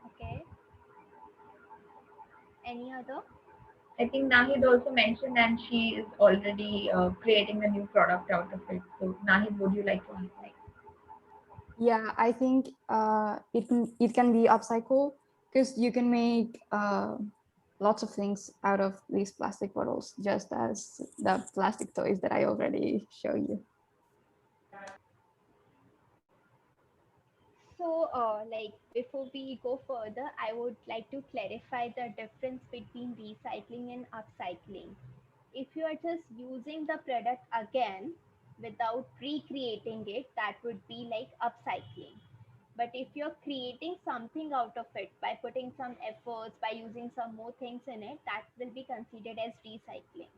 Okay. Any other? I think Nahid also mentioned, and she is already creating a new product out of it. So Nahid, would you like to answer? Yeah, I think it can be upcycled because you can make lots of things out of these plastic bottles, just as the plastic toys that I already show you. So Like before we go further, I would like to clarify the difference between recycling and upcycling. If you are just using the product again without recreating it, that would be like upcycling. But if you're creating something out of it by putting some efforts, by using some more things in it, that will be considered as recycling.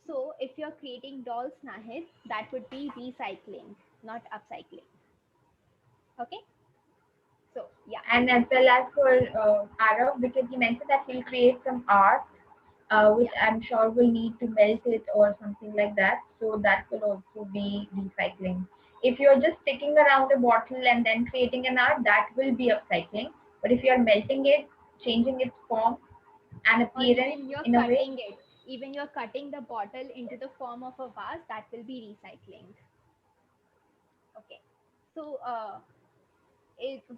So if you're creating dolls, Nahid, that would be recycling, not upcycling. Okay? So yeah. And as well as for Arav, because he mentioned that he'll create some art, which Yeah. I'm sure will need to melt it or something like that. So that will also be recycling. If you're just sticking around a bottle and then creating an art, that will be upcycling. But if you're melting it, changing its form and Or appearance in a way, even you're cutting the bottle into the form of a vase, that will be recycling. Okay. So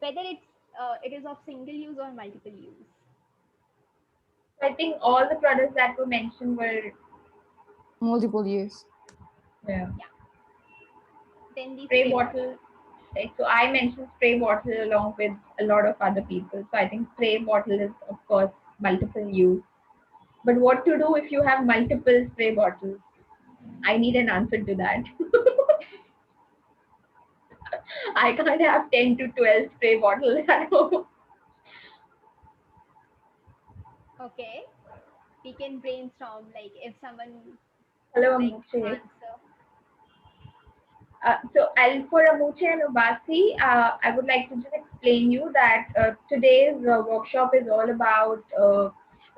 whether it is of single use or multiple use. so I think all the products that were mentioned were Multiple use. yeah, Yeah. Then the spray spray bottle. bottle. Right? So I mentioned spray bottle along with a lot of other people. So I think spray bottle is of course multiple use. But what to do if you have multiple spray bottles? I need an answer to that. I can't have 10 to 12 spray bottles at home. Okay. We can brainstorm like if someone would Hello, like to Amuche. answer. So, for Amuche and Ubasi, I would like to just explain you that today's workshop is all about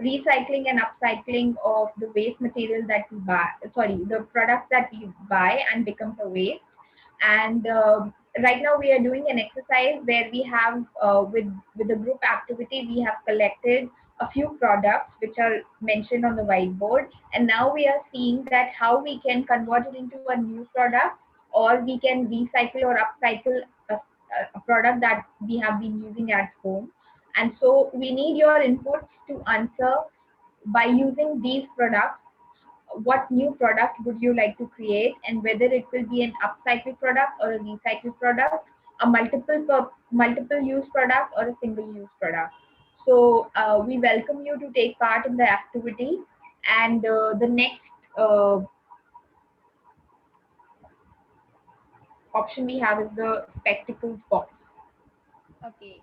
recycling and upcycling of the waste material that we buy. Sorry, the products that we buy and becomes a waste. And right now we are doing an exercise where we have with the group activity we have collected a few products which are mentioned on the whiteboard, and now we are seeing that how we can convert it into a new product, or we can recycle or upcycle a product that we have been using at home. And so we need your inputs to answer by using these products, what new product would you like to create, and whether it will be an upcycled product or a recycled product, a multiple use product or a single use product. So we welcome you to take part in the activity. And the next uh, option we have is the spectacles box. Okay.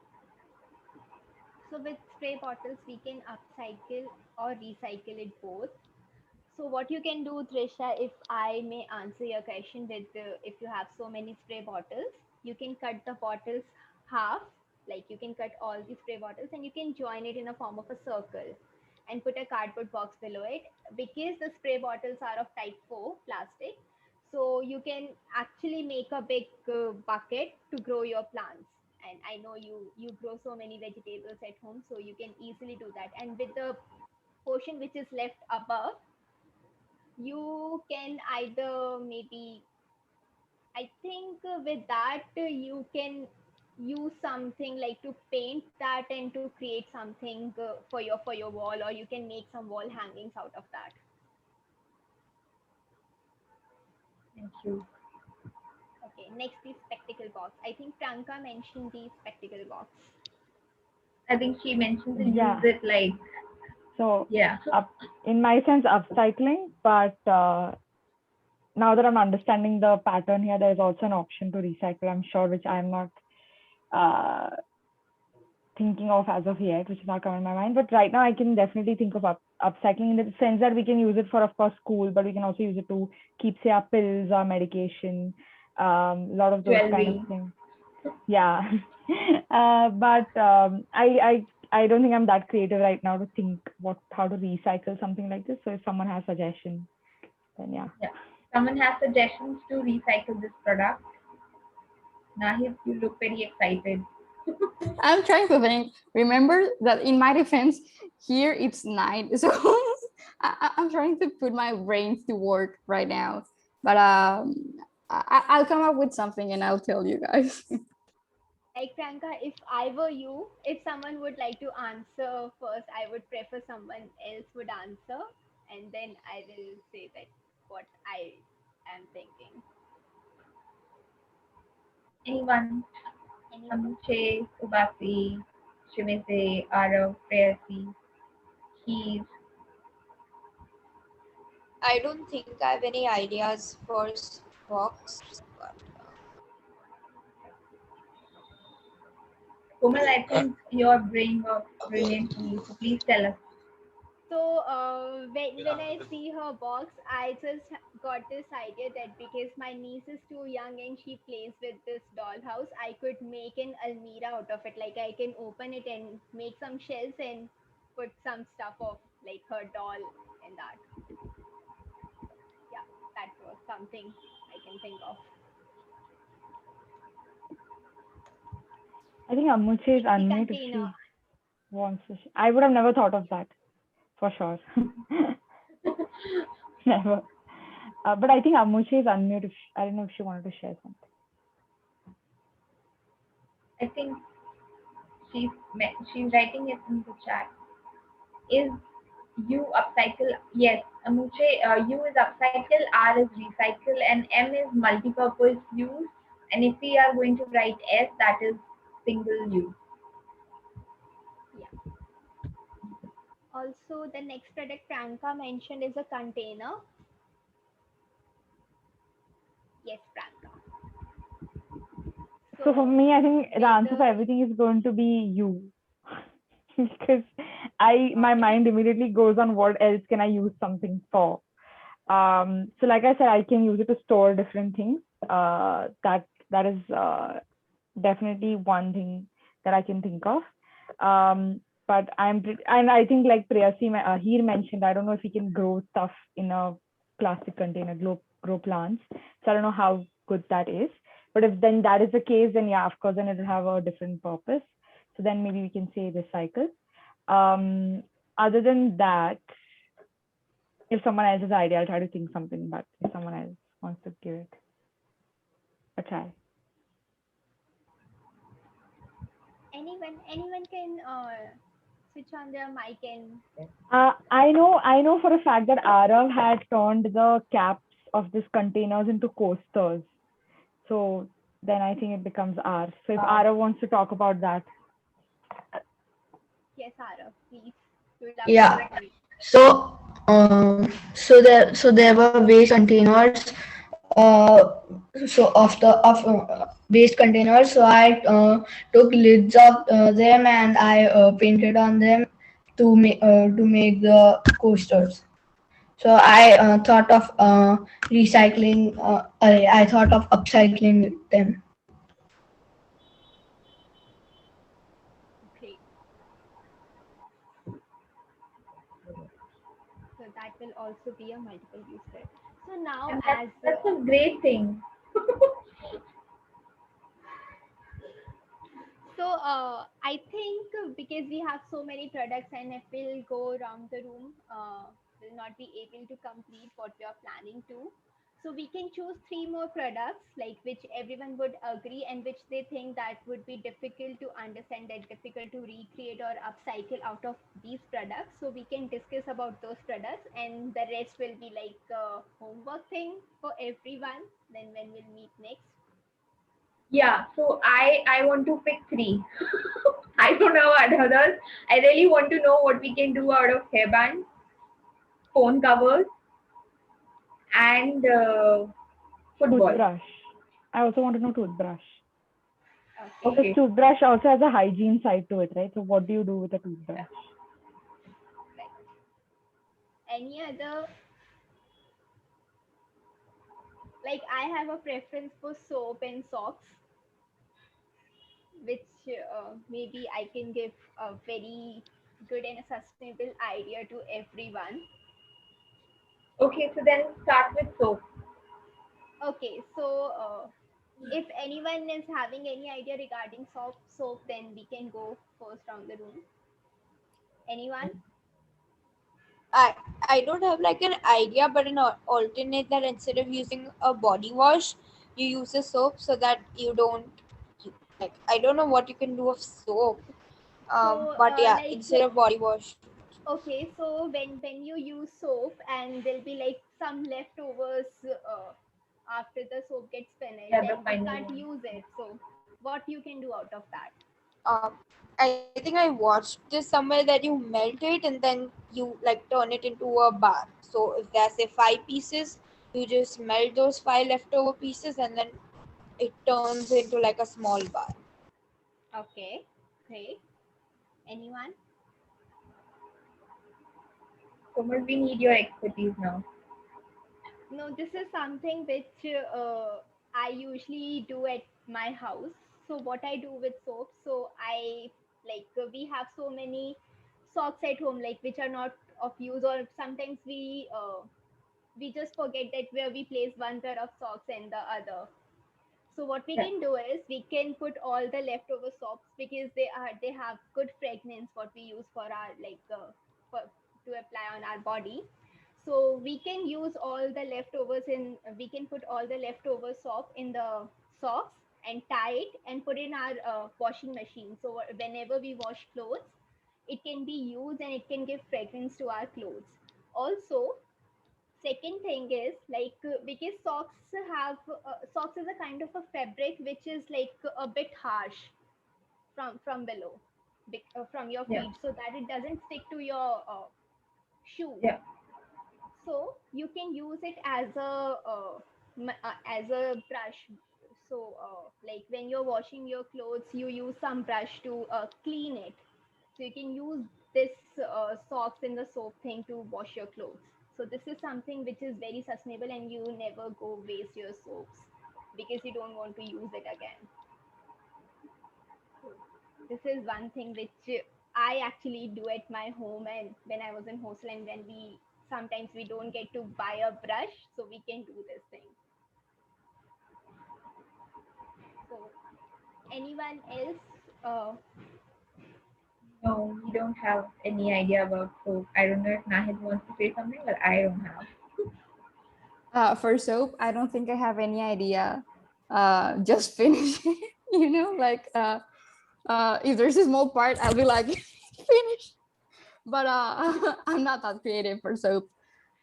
So with spray bottles, we can upcycle or recycle it both. So what you can do, Trisha, if I may answer your question with if you have so many spray bottles, you can cut the bottles half, like you can cut all the spray bottles and you can join it in a form of a circle and put a cardboard box below it. Because the spray bottles are of type 4 plastic, so you can actually make a big bucket to grow your plants. And I know you grow so many vegetables at home, so you can easily do that. And with the portion which is left above, you can either maybe, I think with that you can use something like to paint that and to create something for your wall, or you can make some wall hangings out of that. Thank you. Okay, next is spectacle box. I think Pranka mentioned the spectacle box. I think she mentioned to use Yeah. it like, So yeah. in my sense, upcycling, but now that I'm understanding the pattern here, there's also an option to recycle, I'm sure, which I'm not uh, thinking of as of yet, which is not coming in my mind. But right now, I can definitely think of upcycling in the sense that we can use it for, of course, school, but we can also use it to keep, say, our pills, our medication, a lot of those kind of Jewelry. things. Yeah. But I don't think I'm that creative right now to think how to recycle something like this. So if someone has suggestion, then yeah. Yeah. Someone has suggestions to recycle this product. Nahid, you look very excited. I'm trying to think. Remember that in my defense, here it's night, so I'm trying to put my brains to work right now. But I'll come up with something and I'll tell you guys. Like Pranka, if I were you, if someone would like to answer first, I would prefer someone else would answer, and then I will say that what I am thinking. Anyone? Anyone? Amuche, Subasi, Shimese, Arav, Prayasi, Keys. I don't think I have any ideas for box, but Komal, I think your brain works brilliantly, so please tell us. So when I see her box, I just got this idea that because my niece is too young and she plays with this dollhouse, I could make an almirah out of it. Like I can open it and make some shelves and put some stuff of like her doll in that. Yeah, that was something I can think of. I think Amuche is The unmute if container. she wants to. I would have never thought of that for sure. Never. But I think Amuche is unmute. If I don't know if she wanted to share something. I think she's writing it in the chat. Is U upcycle? Yes, Amuche. U is upcycle, R is recycle, and M is multi-purpose use. And if we are going to write S, that is single use. Yeah. Also, the next product Pranka mentioned is a container. Yes, Pranka. So for So me, I think the answer for whether everything is going to be you, because my okay, mind immediately goes on what else can I use something for. So like I said, I can use it to store different things. That is definitely one thing that I can think of. But and I think like Priyasi he mentioned, I don't know if he can grow stuff in a plastic container, grow plants. So I don't know how good that is. But if then that is the case, then yeah, of course, then it'll have a different purpose. So then maybe we can say recycle. Um, Other than that, if someone else's idea, I'll try to think something. But if someone else wants to give it a try. anyone can switch on their mic and I know for a fact that Arav had turned the caps of these containers into coasters. So then I think it becomes R. So if Arav wants to talk about that. yes, Arav, please. We would love to hear Yeah. from you. So, there were waste containers. Of waste containers. So I took lids of them and I painted on them to make the coasters. So I thought of recycling. I thought of upcycling them. Great. So that will also be a multiple use set. So now And as that's a great thing. so I think because we have so many products and if we'll go around the room, we'll not be able to complete what we are planning to. So we can choose three more products like which everyone would agree and which they think that would be difficult to understand, that difficult to recreate or upcycle out of these products. So we can discuss about those products and the rest will be like a homework thing for everyone. Then when we'll meet next. Yeah, so I want to pick three. I don't know what others. I really want to know what we can do out of hairbands, phone covers, and football. Toothbrush. I also want to know toothbrush. Okay. Because Okay. toothbrush also has a hygiene side to it, right? So what do you do with a toothbrush? Right. Any other, like I have a preference for soap and socks, which maybe I can give a very good and a sustainable idea to everyone. Okay, so then start with soap. Okay, so if anyone is having any idea regarding soap, then we can go first round the room. Anyone? I I don't have like an idea, but an alternate that instead of using a body wash, you use a soap so that you don't like I don't know what you can do of soap. So But yeah, like instead of body wash. okay, so when you use soap and there'll be like some leftovers after the soap gets finished, Yeah, the then we final can't one. use it. So what you can do out of that. I think I watched this somewhere that you melt it and then you like turn it into a bar. So if there's say 5 pieces, you just melt those 5 leftover pieces and then it turns into like a small bar. Okay, great. Anyone? Komal, we need your expertise now. No, this is something which I usually do at my house. So what I do with soap, so I like we have so many socks at home, like which are not of use, or sometimes we just forget that where we place one pair of socks and the other. So what we Yeah, can do is we can put all the leftover soaps because they have good fragrance what we use for our for to apply on our body. So we can use all the leftovers in we can put all the leftover soap in the socks and tie it and put in our washing machine. So whenever we wash clothes, it can be used and it can give fragrance to our clothes. Also, second thing is because socks is a kind of a fabric which is like a bit harsh from below, from your yeah, feet, so that it doesn't stick to your shoe. yeah. So you can use it as a brush. So like when you're washing your clothes, you use some brush to clean it. So you can use this socks in the soap thing to wash your clothes. So this is something which is very sustainable and you never go waste your soaps because you don't want to use it again. So this is one thing which I actually do at my home and when I was in hostel, and when we sometimes we don't get to buy a brush, so we can do this thing. So anyone else? No, we don't have any idea about soap. I don't know if Nahid wants to say something, but I don't have. For soap, I don't think I have any idea. Just finish it, like if there's a small part, I'll be like, finish. But I'm not that creative for soap.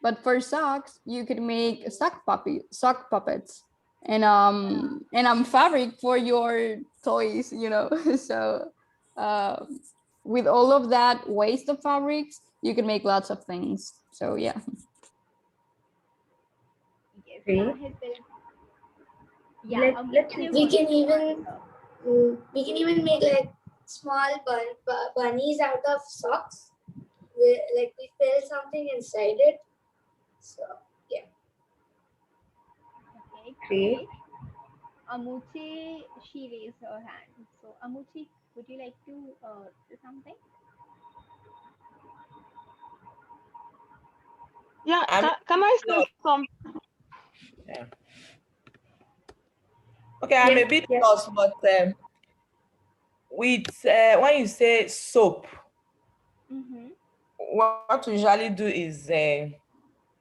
But for socks, you could make sock puppets, and fabric for your toys. So uh, with all of that waste of fabrics, you can make lots of things. So yeah. Yes, Great. Nahid will. Yeah, Let's Amuchi see. We can wants to even answer. make like small bunnies out of socks. Like we fill something inside it. So yeah. Okay, Great. great. Amuchi, she raised her hand. So Amuchi, would you like to say something? Yeah, I'm can I say something? yeah. Okay, I'm Yes, a bit yes. lost, but with when you say soap, Mm-hmm. what we usually do is if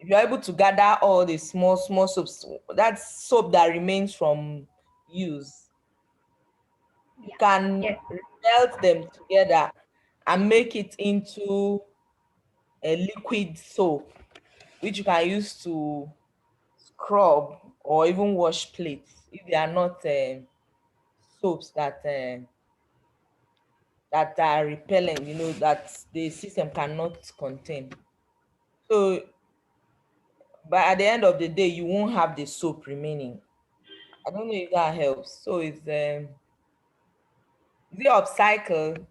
you're able to gather all the small small soaps, that's soap that remains from use. You Yeah. can Yes. melt them together and make it into a liquid soap, which you can use to scrub or even wash plates if they are not soaps that are repellent, that the system cannot contain. So, but at the end of the day, you won't have the soap remaining. I don't know if that helps. So is it upcycle?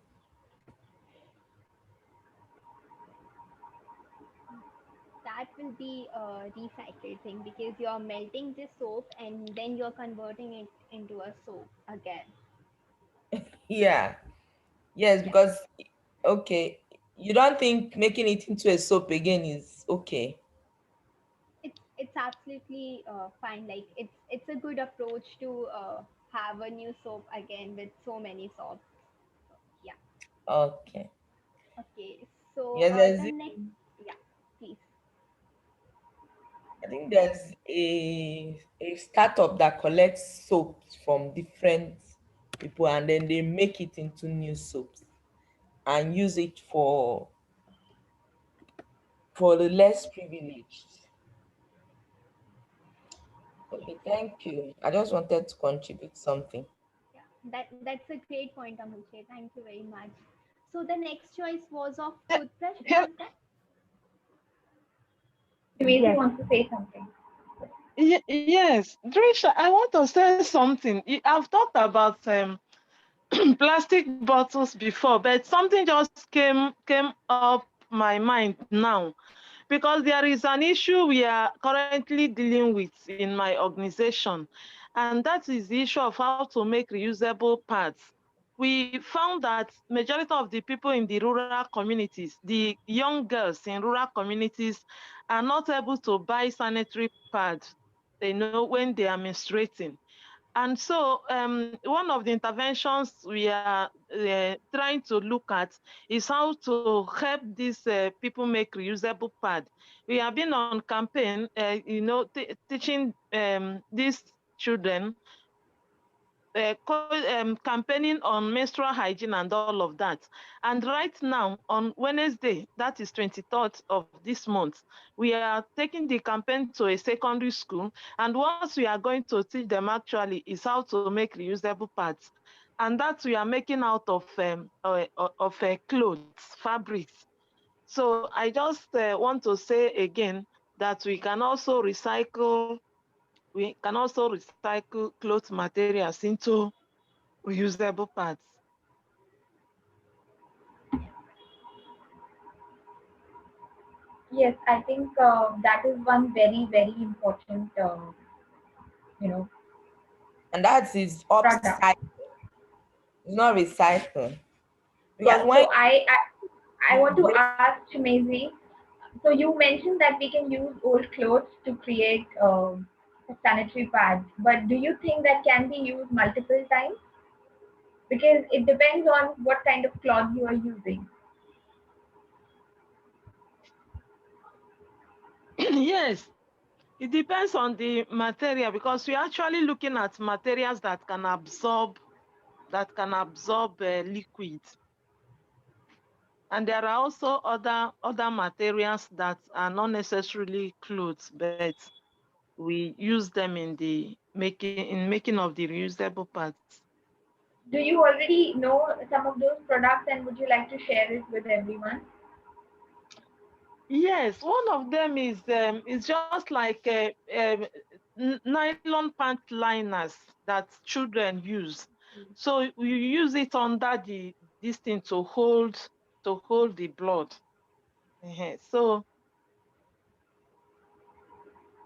That will be a recycled thing because you're melting the soap and then you're converting it into a soap again. Yeah. Yes, Yeah. because okay, you don't think making it into a soap again is okay. It's absolutely fine. Like it's a good approach to have a new soap again with so many soaps. So, yeah. Okay. Okay. So Yes, the next, yeah, please. I think there's a startup that collects soaps from different people and then they make it into new soaps and use it for the less privileged. Yes. Okay, thank you. I just wanted to contribute something. Yeah. That's a great point, Amuche. Thank you very much. So the next choice was of Eh, toothbrush. Who he- was that? Shimezi Yes. wants to say something. yes, Drisha, I want to say something. I've talked about plastic bottles before, but something just came up my mind now because there is an issue we are currently dealing with in my organization, and that is the issue of how to make reusable pads. We found that majority of the people in the rural communities, the young girls in rural communities, are not able to buy sanitary pads, when they are menstruating. And so, one of the interventions we are trying to look at is how to help these people make reusable pad. We have been on campaign, teaching these children, campaigning on menstrual hygiene and all of that. And right now, on Wednesday, that is 23rd of this month, we are taking the campaign to a secondary school. And what we are going to teach them actually is how to make reusable pads. And that we are making out of clothes, fabrics. So I just want to say again that we can also recycle cloth materials into reusable parts. Yes, I think that is one very, very important, you know, And that is product. upcycle, it's not recycle. Because Yeah. when So I you want to break, ask Shimezi. So you mentioned that we can use old clothes to create sanitary pads, but do you think that can be used multiple times? Because it depends on what kind of cloth you are using. Yes, it depends on the material because we're actually looking at materials that can absorb liquids. And there are also other materials that are not necessarily clothes, but we use them in making of the reusable parts. Do you already know some of those products and would you like to share it with everyone? Yes, one of them is just like nylon pant liners that children use. So you use it under this thing to hold the blood. So,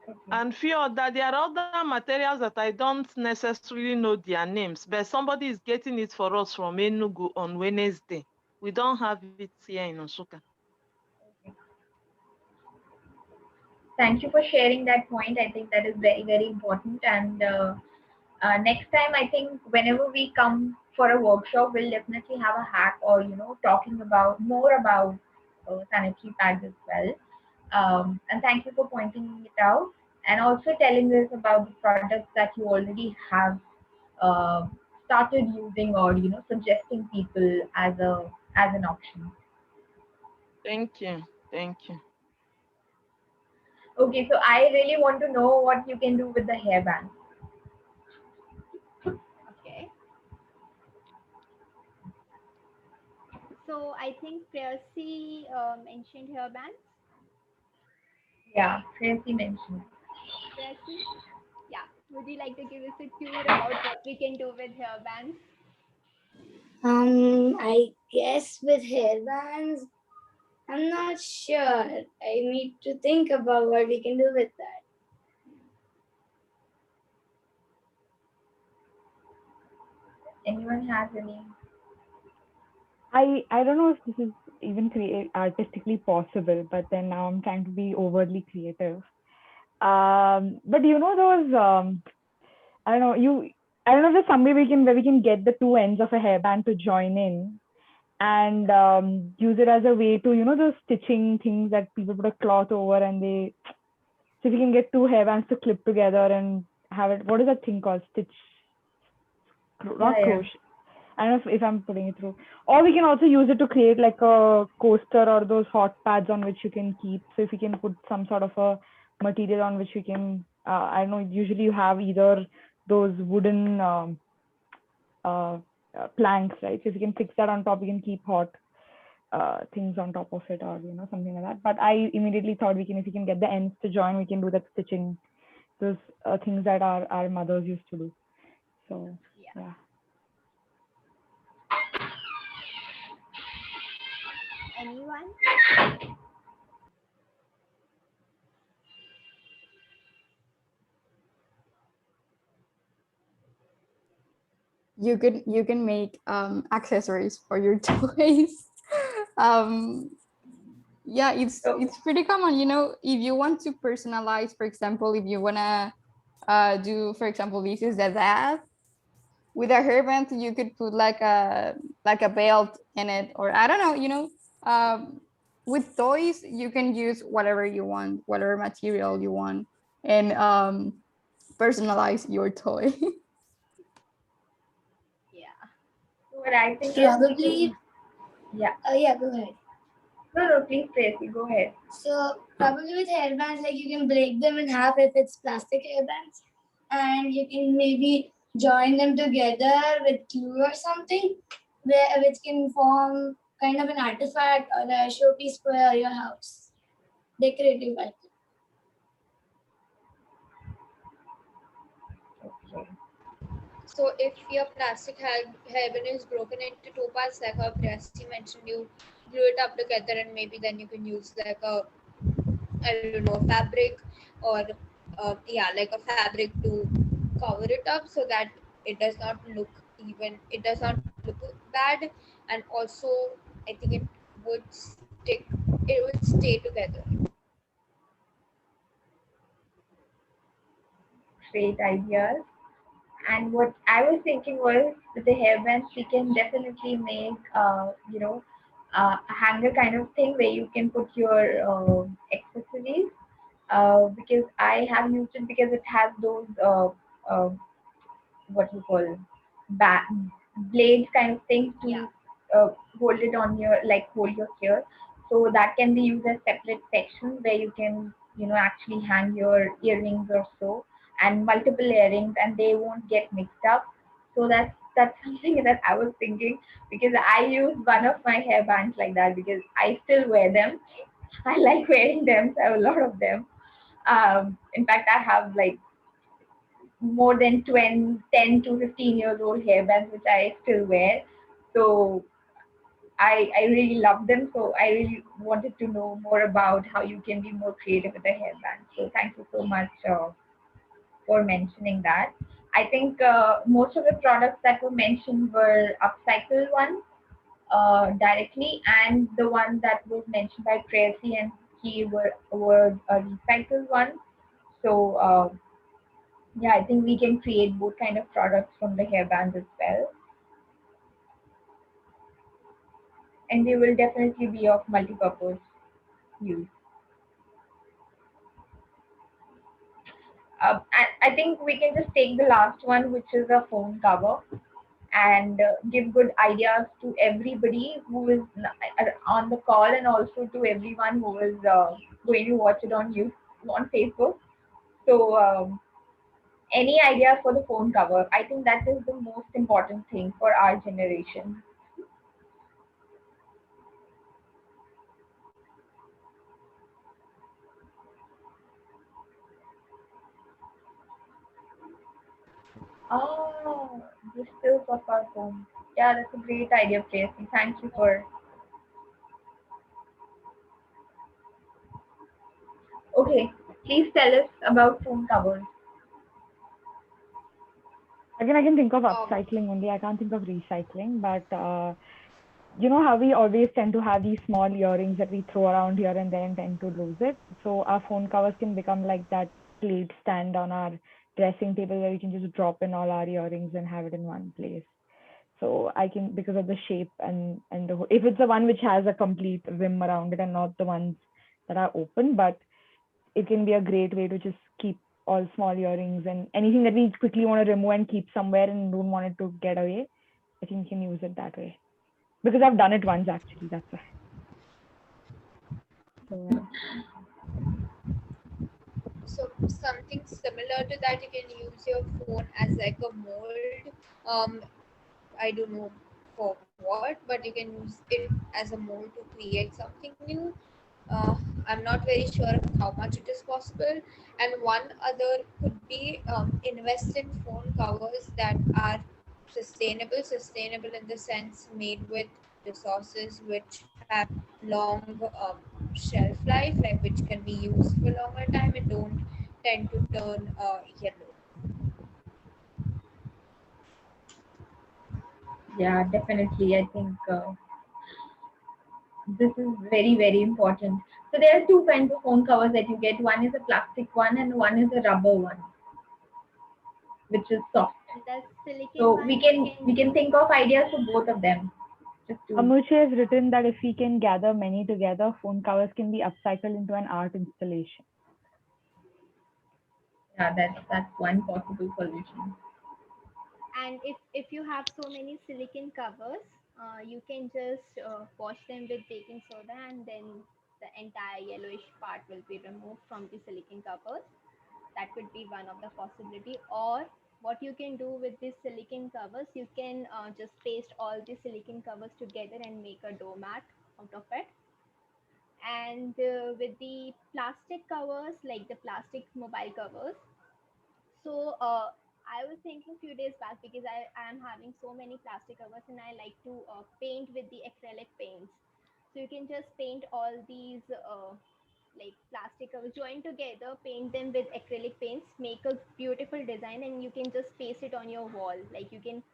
Okay. and few other there are other materials that I don't necessarily know their names, but somebody is getting it for us from Enugu on Wednesday. We don't have it here in Osuka. Thank you for sharing that point. I think that is very, very important. And next time, I think whenever we come for a workshop, we'll definitely have a hack or, talking about more about sanitary pads as well. And thank you for pointing it out and also telling us about the products that you already have uh, started using or, suggesting people as an option. Thank you. Thank you. Okay, so I really want to know what you can do with the hairband. Okay. So I think Prayasi mentioned hairbands. Yeah, Tracy mentioned. Prayasi, yeah. Would you like to give us a tour about what we can do with hairbands? I guess with hairbands, I'm not sure. I need to think about what we can do with that. Anyone has any? I don't know if this is even artistically possible, but then now I'm trying to be overly creative. But those I don't know you I don't know if there's some way where we can get the two ends of a hairband to join in and use it as a way to those stitching things that people put a cloth over and they so we can get two hairbands to clip together and have it. What is that thing called? Stitch, Yeah, not yeah. crochet. I don't know if I'm putting it through. Or we can also use it to create like a coaster or those hot pads on which you can keep. So if you can put some sort of a material on which you can, I don't know, usually you have either those wooden planks, right? So if you can fix that on top, you can keep hot things on top of it, or something like that. But I immediately thought if we can get the ends to join, we can do that stitching, those things that our mothers used to do. So yeah. Anyone? You can make accessories for your toys. Yeah, it's pretty common, if you want to personalize, for example, if you want to do, for example, this is the dad with a hairband, you could put like a belt in it, or I don't know, with toys you can use whatever you want, whatever material you want, and personalize your toy. Yeah. What I think is Probably, yeah. yeah, go ahead. No, please, Tracy, go ahead. So probably with hairbands, like you can break them in half if it's plastic hairbands, and you can maybe join them together with glue or something, which can form kind of an artifact or a showpiece for your house, decorative item. Okay. So if your plastic hairband is broken into two parts, like how Pressy mentioned, you glue it up together, and maybe then you can use like a, I don't know, fabric, or like a fabric to cover it up so that it does not look even, it does not look bad, and also I think would stick, it would stay together. Great ideas. And what I was thinking was with the hairbands, we can definitely make, a hanger kind of thing where you can put your accessories. Because I have used it because it has those uh, what you call ba- blades kind of thing to Yeah. hold it on your, like, hold your hair. So that can be used as separate sections where you can actually hang your earrings or so, and multiple earrings, and they won't get mixed up. So that's something that I was thinking, because I use one of my hair bands like that because I still wear them. I like wearing them. So I have a lot of them. In fact, I have like more than 20, 10 to 15 years old hairbands which I still wear. So I really love them. So I really wanted to know more about how you can be more creative with a hairband. So thank you so much for mentioning that. I think most of the products that were mentioned were upcycled ones directly, and the one that was mentioned by Tracy and he were a recycled one. So yeah, I think we can create both kind of products from the hairbands as well, and they will definitely be of multi-purpose use. I think we can just take the last one, which is a phone cover, and give good ideas to everybody who is on the call, and also to everyone who is going to watch it on YouTube, on Facebook. So, any ideas for the phone cover? I think that is the most important thing for our generation. Oh, the stills of our home. Yeah, that's a great idea, Tracy. Thank you for. Okay, please tell us about phone covers. Again, I can think of Um, upcycling only. I can't think of recycling. But you know how we always tend to have these small earrings that we throw around here and then tend to lose it. So our phone covers can become like that plate stand on our dressing table where we can just drop in all our earrings and have it in one place. So I can, because of the shape and the, if it's the one which has a complete rim around it and not the ones that are open, but it can be a great way to just keep all small earrings and anything that we quickly want to remove and keep somewhere and don't want it to get away. I think you can use it that way, because I've done it once actually. That's why. So yeah. so something similar to that, you can use your phone as like a mold. Um, I don't know for what, but you can use it as a mold to create something new. I'm not very sure of how much it is possible. And one other could be invest in phone covers that are sustainable in the sense made with resources which have long shelf life, like which can be used for longer time and don't tend to turn yellow. Yeah, definitely. I think this is very, very important. So there are two kinds of phone covers that you get. One is a plastic one and one is a rubber one, which is soft. And the silicon So one, we can think of ideas for both of them. Just to Amuche has written that if we can gather many together, phone covers can be upcycled into an art installation. yeah, that's one possible solution. and if you have so many silicon covers, you can just wash them with baking soda, and then the entire yellowish part will be removed from the silicon covers. That could be one of the possibility. Or what you can do with these silicon covers, you can just paste all the silicon covers together and make a doormat out of it. And with the plastic covers, like the plastic mobile covers, so I was thinking few days back, because I am having so many plastic covers and I like to paint with the acrylic paints. So you can just paint all these like plastic covers, join together, paint them with acrylic paints, make a beautiful design, and you can just paste it on your wall. Like you can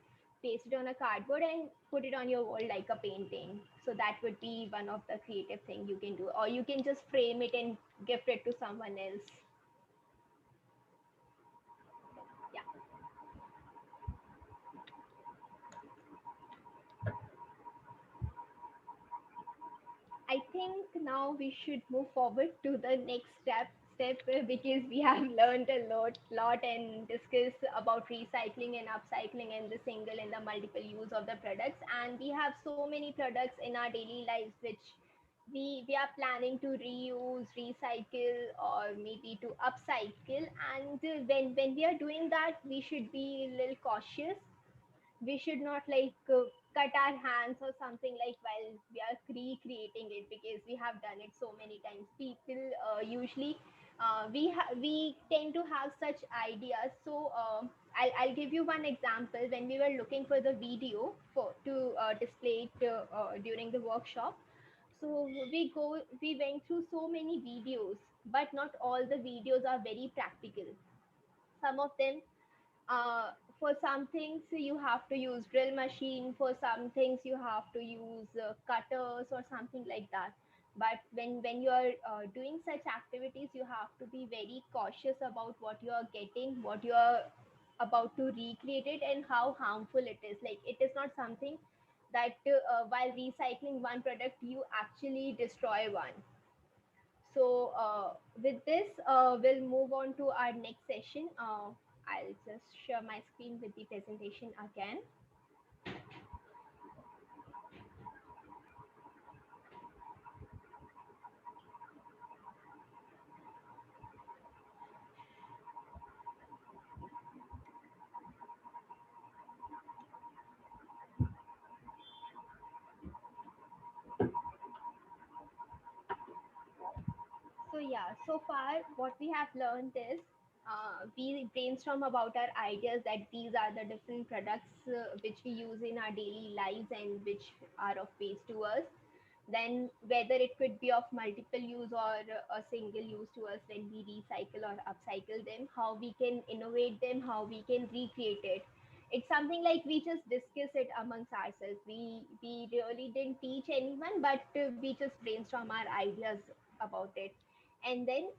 paste it on a cardboard and put it on your wall like a painting. So that would be one of the creative thing you can do. Or you can just frame it and gift it to someone else. Yeah. I think now we should move forward to the next step, because we have learned a lot and discussed about recycling and upcycling and the single and the multiple use of the products. And we have so many products in our daily lives which we are planning to reuse, recycle, or maybe to upcycle. And when we are doing that, we should be a little cautious. We should not like cut our hands or something like while we are recreating it, because we have done it so many times. People usually we tend to have such ideas. So I'll give you one example. When we were looking for the video for to display it during the workshop, so we went through so many videos, but not all the videos are very practical. Some of them, for some things you have to use drill machine, for some things you have to use cutters or something like that. But when you are doing such activities, you have to be very cautious about what you are getting, what you are about to recreate it, and how harmful it is. Like it is not something that while recycling one product you actually destroy one. So with this, we'll move on to our next session. I'll just share my screen with the presentation again. So yeah, so far what we have learned is we brainstorm about our ideas that these are the different products which we use in our daily lives and which are of waste to us. Then whether it could be of multiple use or a single use to us when we recycle or upcycle them, how we can innovate them, how we can recreate it. It's something like we just discuss it amongst ourselves. We really didn't teach anyone, but we just brainstorm our ideas about it. And then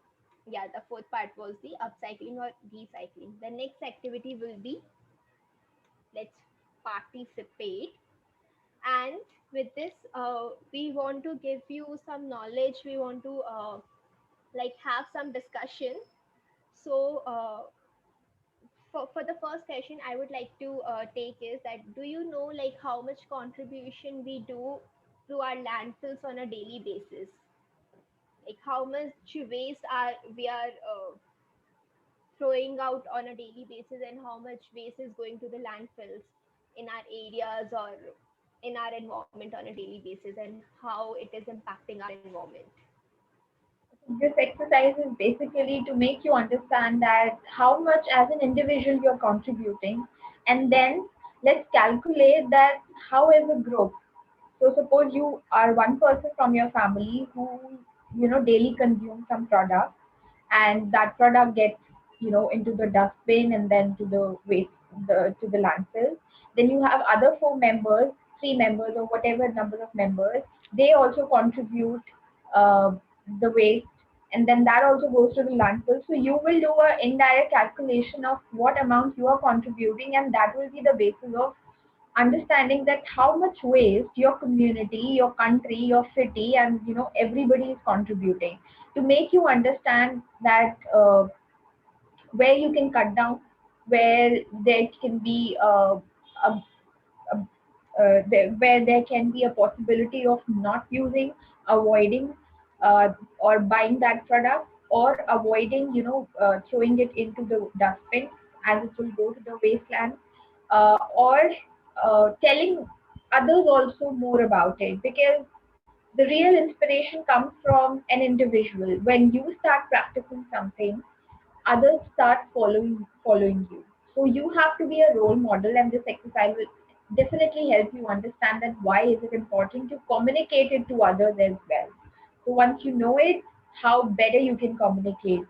yeah, the fourth part was the upcycling or recycling. The next activity will be let's participate. And with this we want to give you some knowledge, we want to like have some discussion. So for the first question I would like to take is that, do you know like how much contribution we do to our landfills on a daily basis? Like how much waste are we are throwing out on a daily basis, and how much waste is going to the landfills? in our areas or in our environment on a daily basis, and how it is impacting our environment. This exercise is basically to make you understand that how much as an individual you're contributing, and then let's calculate that how as a group. So suppose you are one person from your family who daily consume some product, and that product gets into the dustbin and then to the waste, to the landfill. Then you have other four members, three members, or whatever number of members. They also contribute uh, the waste, and then that also goes to the landfill. So you will do an indirect calculation of what amount you are contributing, and that will be the basis of understanding that how much waste your community, your country, your city, and everybody is contributing, to make you understand that where you can cut down, where there can be a where there can be a possibility of not using, avoiding, or buying that product, or avoiding throwing it into the dustbin, as it will go to the wasteland, or telling others also more about it, because the real inspiration comes from an individual. When you start practicing something, others start following you. So you have to be a role model, and this exercise will definitely help you understand that why is it important to communicate it to others as well. So once you know it, how better you can communicate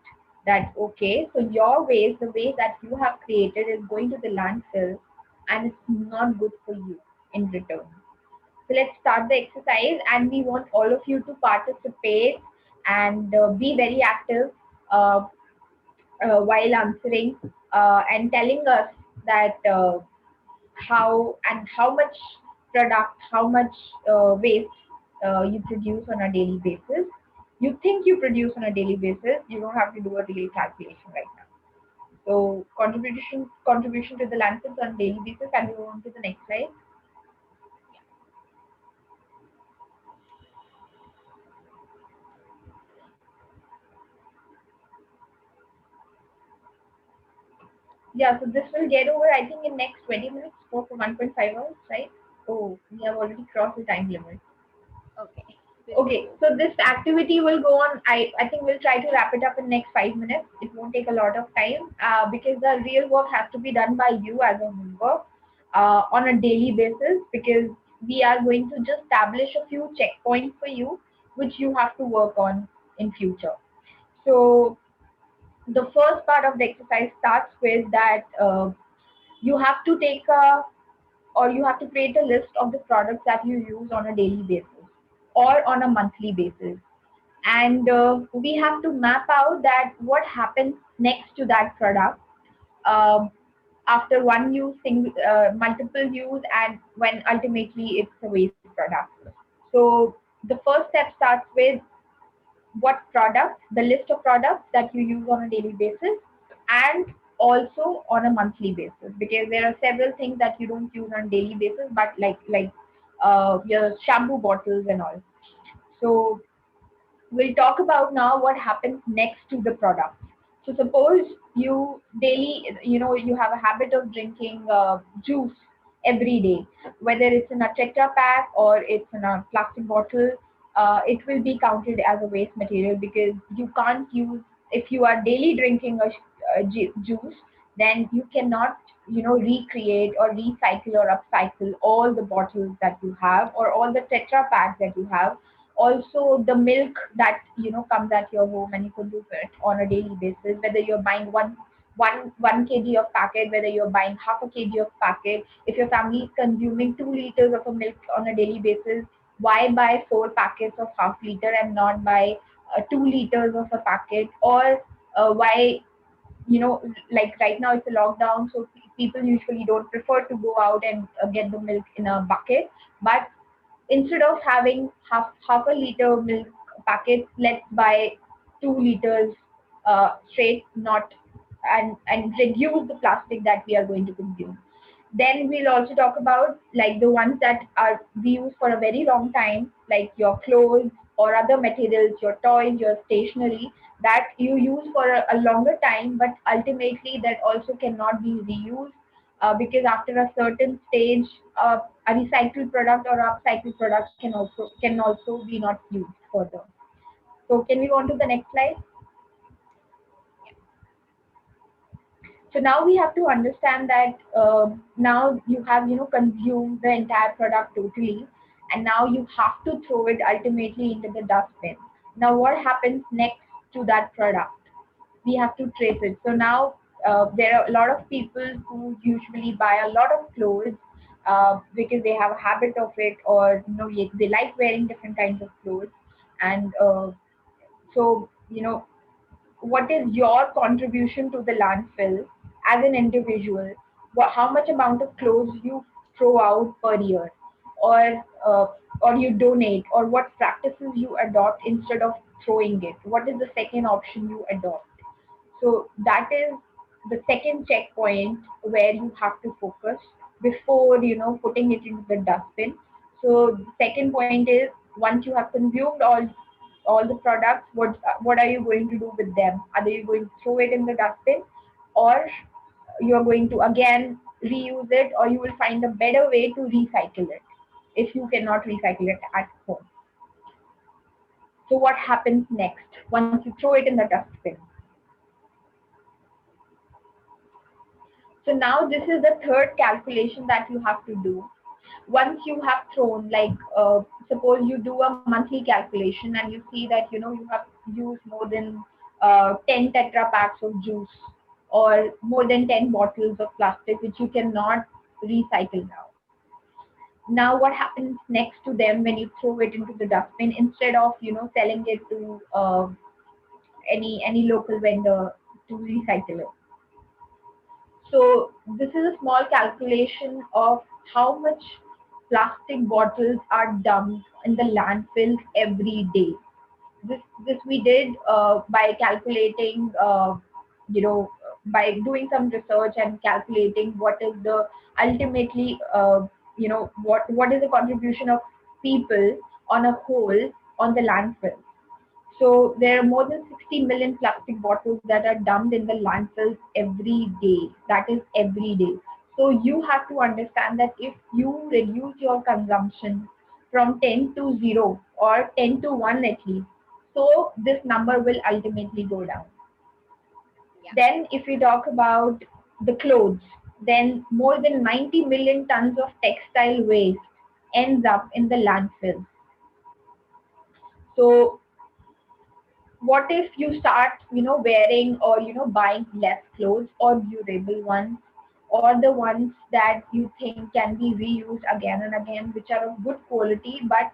that, okay, so your waste, the waste that you have created, is going to the landfill, and it's not good for you in return. So let's start the exercise, and we want all of you to participate and be very active. Uh, while answering, and telling us that how much product, how much waste you produce on a daily basis. You think you produce on a daily basis, you don't have to do a real calculation right now. So contribution to the landfills on a daily basis. Can we move on to the next slide? Yeah, so this will get over, I think, in next 20 minutes, for 1.5 hours, right? Oh, we have already crossed the time limit. Okay. Okay, so this activity will go on. I think we'll try to wrap it up in next 5 minutes. It won't take a lot of time, because the real work has to be done by you as a homework on a daily basis, because we are going to just establish a few checkpoints for you, which you have to work on in future. So the first part of the exercise starts with that you have to take a or you have to create a list of the products that you use on a daily basis or on a monthly basis, and we have to map out that what happens next to that product, um, after one use, multiple use, and when ultimately it's a waste product. So the first step starts with what products, the list of products that you use on a daily basis, and also on a monthly basis, because there are several things that you don't use on a daily basis, but like your shampoo bottles and all. So we'll talk about now what happens next to the product. So suppose you daily, you have a habit of drinking juice every day, whether it's in a Tetra pack or it's in a plastic bottle. It will be counted as a waste material, because you can't use, if you are daily drinking a juice, then you cannot recreate or recycle or upcycle all the bottles that you have, or all the Tetra packs that you have. Also the milk that comes at your home, and you can do it on a daily basis, whether you're buying one kg of packet, whether you're buying half a kg of packet. If your family is consuming 2 liters of a milk on a daily basis, why buy 4 packets of half liter and not buy 2 liters of a packet? Or why, like right now it's a lockdown, so people usually don't prefer to go out and get the milk in a bucket, but instead of having half a liter milk packet, let's buy 2 liters straight, not and reduce the plastic that we are going to consume. Then we'll also talk about like the ones that are we use for a very long time, like your clothes or other materials, your toys, your stationery, that you use for a longer time, but ultimately that also cannot be reused, because after a certain stage, a recycled product or upcycled product can also be not used further. So can we go on to the next slide? So now we have to understand that now you have consumed the entire product totally, and now you have to throw it ultimately into the dustbin. Now what happens next to that product? We have to trace it. So now there are a lot of people who usually buy a lot of clothes because they have a habit of it, or they like wearing different kinds of clothes, and so what is your contribution to the landfill as an individual? How much amount of clothes you throw out per year, or uh, or you donate, or what practices you adopt instead of throwing it? What is the second option you adopt? So that is the second checkpoint where you have to focus before putting it into the dustbin. So the second point is, once you have consumed all the products, what are you going to do with them? Are you going to throw it in the dustbin, or you are going to again reuse it, or you will find a better way to recycle it if you cannot recycle it at home? So what happens next once you throw it in the dustbin? So now this is the third calculation that you have to do. Once you have thrown, like suppose you do a monthly calculation and you see that you have used more than 10 tetra packs of juice, or more than 10 bottles of plastic which you cannot recycle now. Now what happens next to them when you throw it into the dustbin, instead of selling it to any local vendor to recycle it? So this is a small calculation of how much plastic bottles are dumped in the landfills every day. This we did by calculating, you know, by doing some research and calculating what is the ultimately, what is the contribution of people on a whole on the landfill. So there are more than 60 million plastic bottles that are dumped in the landfills every day. That is every day. So you have to understand that if you reduce your consumption from 10 to 0 or 10 to 1 at least, so this number will ultimately go down. Yeah. Then if we talk about the clothes, then more than 90 million tons of textile waste ends up in the landfill. So what if you start wearing or buying less clothes, or durable ones, or the ones that you think can be reused again and again, which are of good quality, but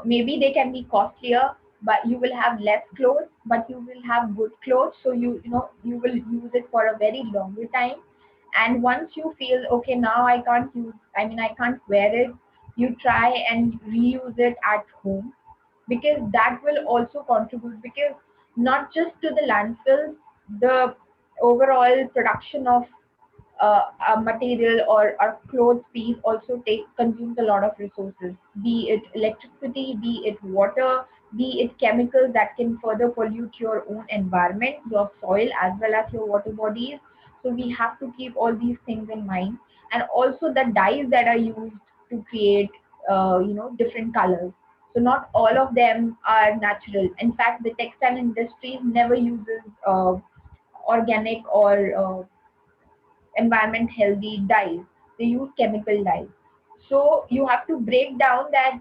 maybe they can be costlier, but you will have less clothes, but you will have good clothes, so you will use it for a very longer time. And once you feel okay, now I can't wear it, you try and reuse it at home, because that will also contribute, because not just to the landfill, the overall production of a material or a clothes piece also consumes a lot of resources, be it electricity, be it water, be it chemicals that can further pollute your own environment, your soil, as well as your water bodies. So we have to keep all these things in mind. And also the dyes that are used to create different colors, so not all of them are natural. In fact, the textile industry never uses organic or environment healthy dyes. They use chemical dyes. So you have to break down that,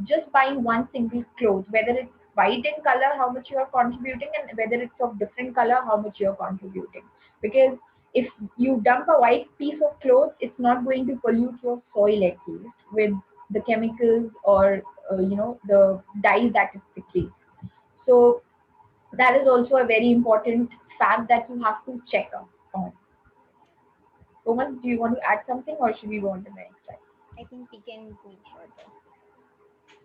just buying one single cloth, whether it's white in color, how much you are contributing, and whether it's of different color, how much you are contributing. Because if you dump a white piece of cloth, it's not going to pollute your soil at least with the chemicals or the dyes that it secretes. So that is also a very important fact that you have to check up on. Komal, do you want to add something, or should we go on to the next slide? I think we can go further.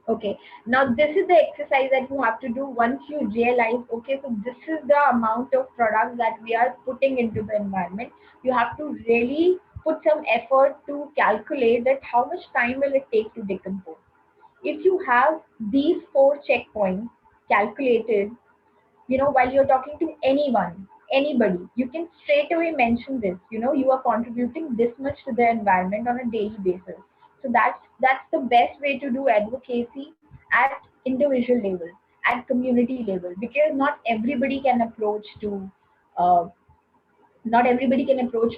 Okay, now this is the exercise that you have to do once you realize, okay, so this is the amount of products that we are putting into the environment. You have to really put some effort to calculate that how much time will it take to decompose. If you have these four checkpoints calculated, while you're talking to anyone, anybody, you can straight away mention this. You are contributing this much to the environment on a daily basis. So that's the best way to do advocacy at individual level, at community level, because uh, not everybody can approach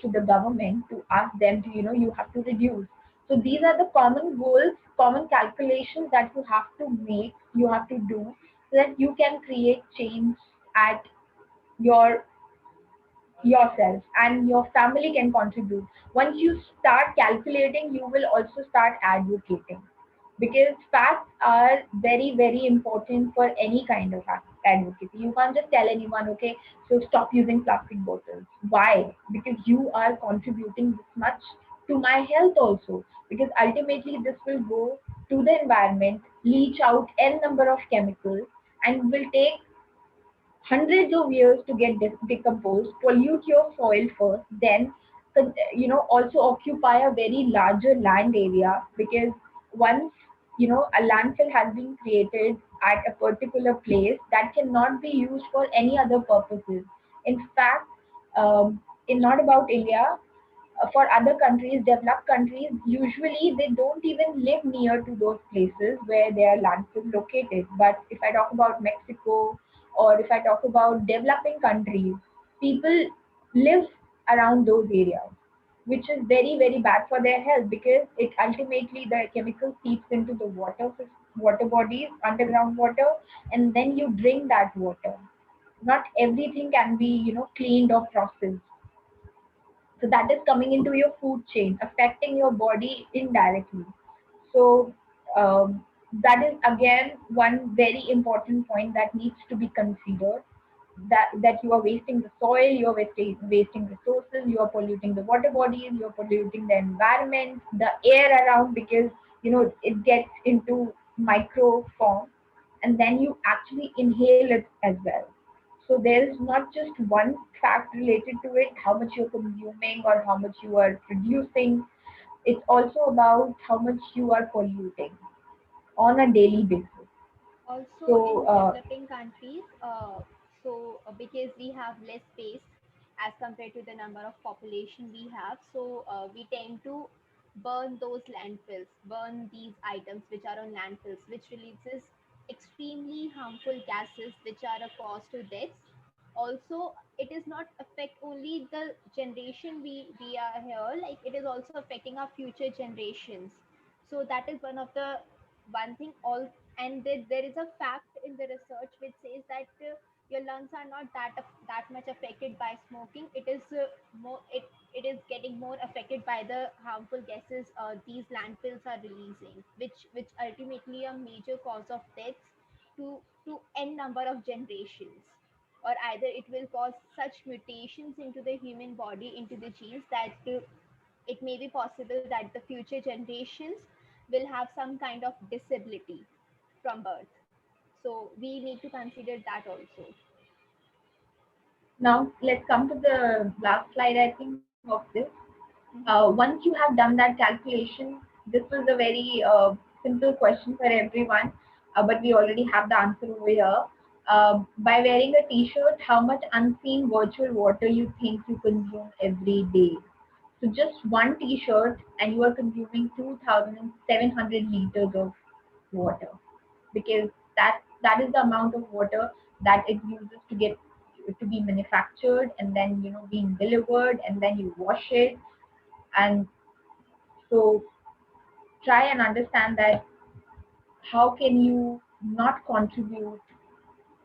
to the government to ask them to, you have to reduce. So these are the common goals, common calculations that you have to make, you have to do, so that you can create change at your yourself, and your family can contribute. Once you start calculating, you will also start advocating, because facts are very very important for any kind of advocacy. You can't just tell anyone, okay, so stop using plastic bottles. Why? Because you are contributing this much to my health also, because ultimately this will go to the environment, leach out n number of chemicals, and will take hundreds of years to get decomposed, pollute your soil first, then also occupy a very larger land area, because once a landfill has been created at a particular place, that cannot be used for any other purposes. In fact, in not about India, for other countries, developed countries, usually they don't even live near to those places where their landfill located. But if I talk about Mexico, or if I talk about developing countries, people live around those areas, which is very very bad for their health, because it ultimately, the chemical seeps into the water bodies, underground water, and then you drink that water. Not everything can be cleaned or processed, so that is coming into your food chain, affecting your body indirectly. So that is again one very important point that needs to be considered. That you are wasting the soil, you are wasting resources, you are polluting the water bodies, you are polluting the environment, the air around, because it gets into micro form, and then you actually inhale it as well. So there is not just one fact related to it, how much you're consuming or how much you are producing. It's also about how much you are polluting on a daily basis. Also So in developing countries, because we have less space as compared to the number of population we have, so we tend to burn those landfills, burn these items which are on landfills, which releases extremely harmful gases which are a cause to deaths. Also, it is not affect only the generation we are here, like it is also affecting our future generations. So that is one of the one thing. All, and there is a fact in the research which says that your lungs are not that much affected by smoking. It is more it is getting more affected by the harmful gases these landfills are releasing, which ultimately a major cause of deaths to n number of generations. Or either it will cause such mutations into the human body, into the genes, that it may be possible that the future generations will have some kind of disability from birth. So we need to consider that also. now let's come to the last slide, I think, of this. Once you have done that calculation, this was a very simple question for everyone, but we already have the answer over here. By wearing a t-shirt, how much unseen virtual water you think you consume every day? So just one t-shirt and you are consuming 2,700 liters of water, because that is the amount of water that it uses to get to be manufactured, and then being delivered, and then you wash it. And so try and understand that how can you not contribute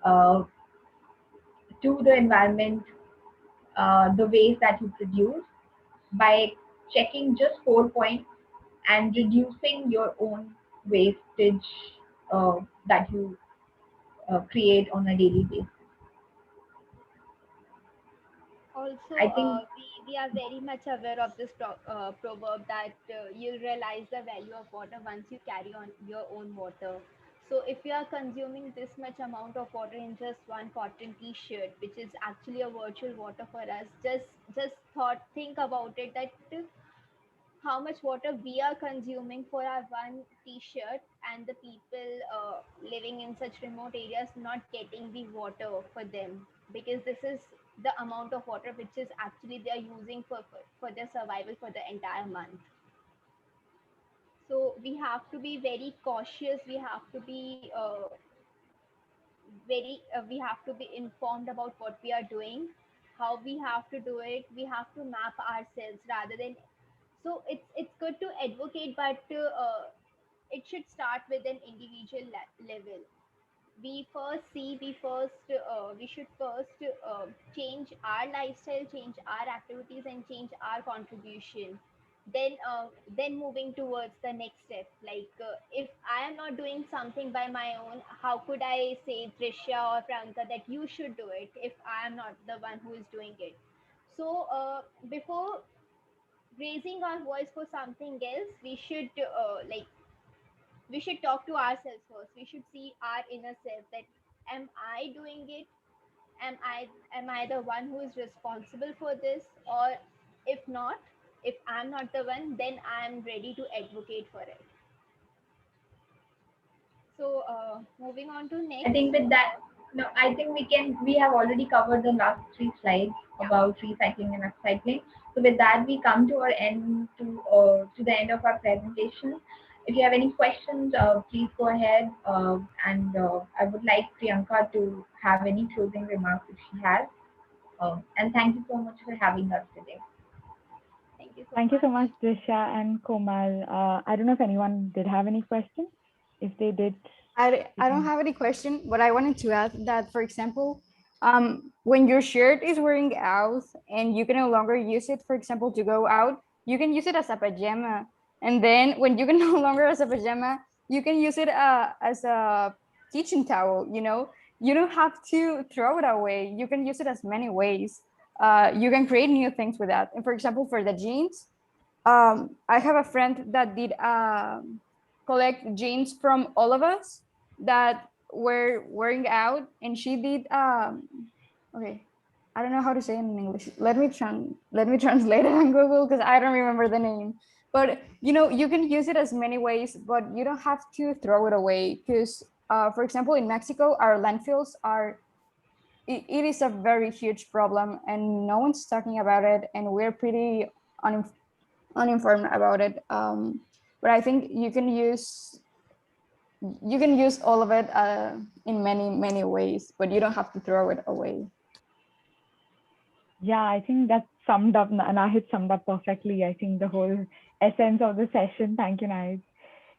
uh, to the environment, the waste that you produce, by checking just 4 points and reducing your own wastage that you create on a daily basis. Also, I think we are very much aware of this proverb that you'll realize the value of water once you carry on your own water. So if you are consuming this much amount of water in just one cotton t-shirt, which is actually a virtual water for us, just think about it, that how much water we are consuming for our one t-shirt, and the people living in such remote areas not getting the water for them, because the amount of water which is actually they are using for their survival for the entire month. So we have to be very cautious. We have to be we have to be informed about what we are doing, how we have to do it. We have to map ourselves rather than. So it's good to advocate, but it should start with an individual level. We should first change our lifestyle, change our activities, and change our contribution. Then moving towards the next step, like if I am not doing something by my own, how could I say Drishya or Pranka that you should do it if I am not the one who is doing it? So before raising our voice for something else, we should talk to ourselves first. We should see our inner self, that am I doing it? Am I the one who is responsible for this? Or if not, if I'm not the one, then I'm ready to advocate for it. So moving on to I next. think with that, no, I think we have already covered the last three slides Yeah. about recycling and upcycling. So with that, we come to our end to the end of our presentation. If you have any questions, please go ahead. And I would like Priyanka to have any closing remarks if she has. And thank you so much for having us today. Thank you so Thank you much. so much, Drishya and Komal. I don't know if anyone did have any questions. If they did, I don't have any question, but I wanted to add that, for example, when your shirt is wearing out and you can no longer use it, for example, to go out, you can use it as a pajama. And then when you can no longer as a pajama, you can use it as a kitchen towel, you know? You don't have to throw it away. You can use it as many ways. You can create new things with that. And for example, for the jeans, I have a friend that did collect jeans from all of us that were wearing out, and she did okay, I don't know how to say it in English. Let me translate it on Google because I don't remember the name. But you know, you can use it as many ways, but you don't have to throw it away because for example, in Mexico, our landfills are it is a very huge problem and no one's talking about it, and we're pretty uninformed about it. But I think you can use all of it in many ways, but you don't have to throw it away. yeah, I think that summed up, Nahid summed up perfectly. I think the whole essence of the session. Thank you, Nahid.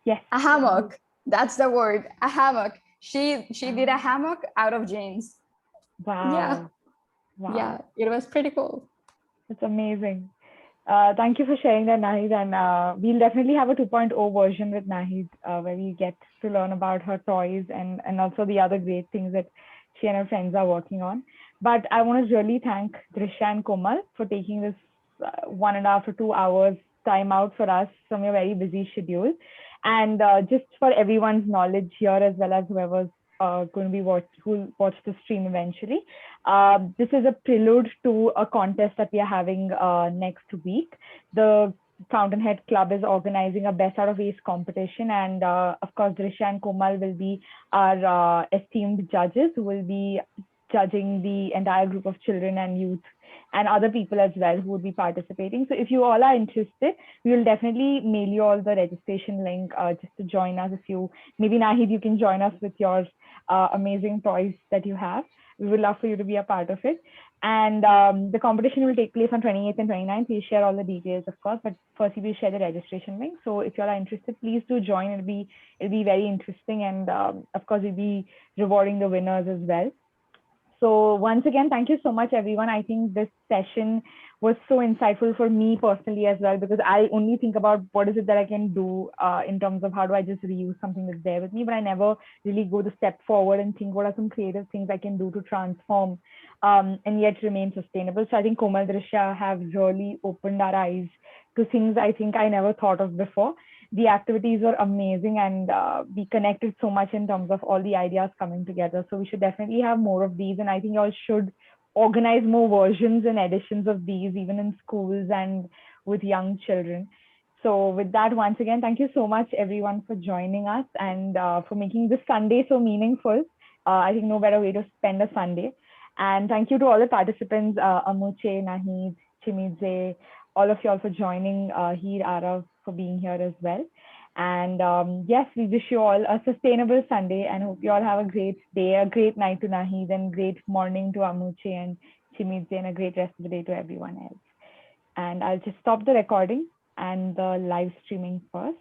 Yes. A hammock. That's the word. A hammock. She did a hammock out of jeans. Yeah, Wow. yeah. Wow. It was pretty cool. That's amazing. Thank you for sharing that, Nahid. And we'll definitely have a 2.0 version with Nahid where we get to learn about her toys and also the other great things that she and her friends are working on. But I want to really thank Drishya and Komal for taking this 1.5 to 2 hours time out for us from your very busy schedule. And just for everyone's knowledge here, as well as whoever's going to be who'll watch the stream eventually. This is a prelude to a contest that we are having next week. The Fountainhead Club is organizing a best out of waste competition, and of course, Drishya and Komal will be our esteemed judges who will be judging the entire group of children and youth and other people as well who would be participating. So if you all are interested, we will definitely mail you all the registration link just to join us. If you maybe Nahid, you can join us with your amazing toys that you have. We would love for you to be a part of it. And the competition will take place on 28th and 29th. We'll share all the details, of course, but first we'll share the registration link. So if you all are interested, please do join. It'll be very interesting, and of course we'll be rewarding the winners as well. So once again, thank you so much, everyone. I think this session was so insightful for me personally as well, because I only think about what is it that I can do in terms of how do I just reuse something that's there with me, but I never really go the step forward and think what are some creative things I can do to transform and yet remain sustainable. So I think Komal, Drishya have really opened our eyes to things I think I never thought of before. The activities were amazing, and we connected so much in terms of all the ideas coming together. So we should definitely have more of these, and I think y'all should organize more versions and editions of these, even in schools and with young children. So with that, once again, thank you so much, everyone, for joining us and for making this Sunday so meaningful. I think no better way to spend a Sunday. And thank you to all the participants, Amuche, Nahid, Chimidze, all of y'all for joining, here, Arav for being here as well. And yes, we wish you all a sustainable Sunday and hope you all have a great day, a great night to Nahid, and great morning to Amuche and Chimidze, and a great rest of the day to everyone else. And I'll just stop the recording and the live streaming first.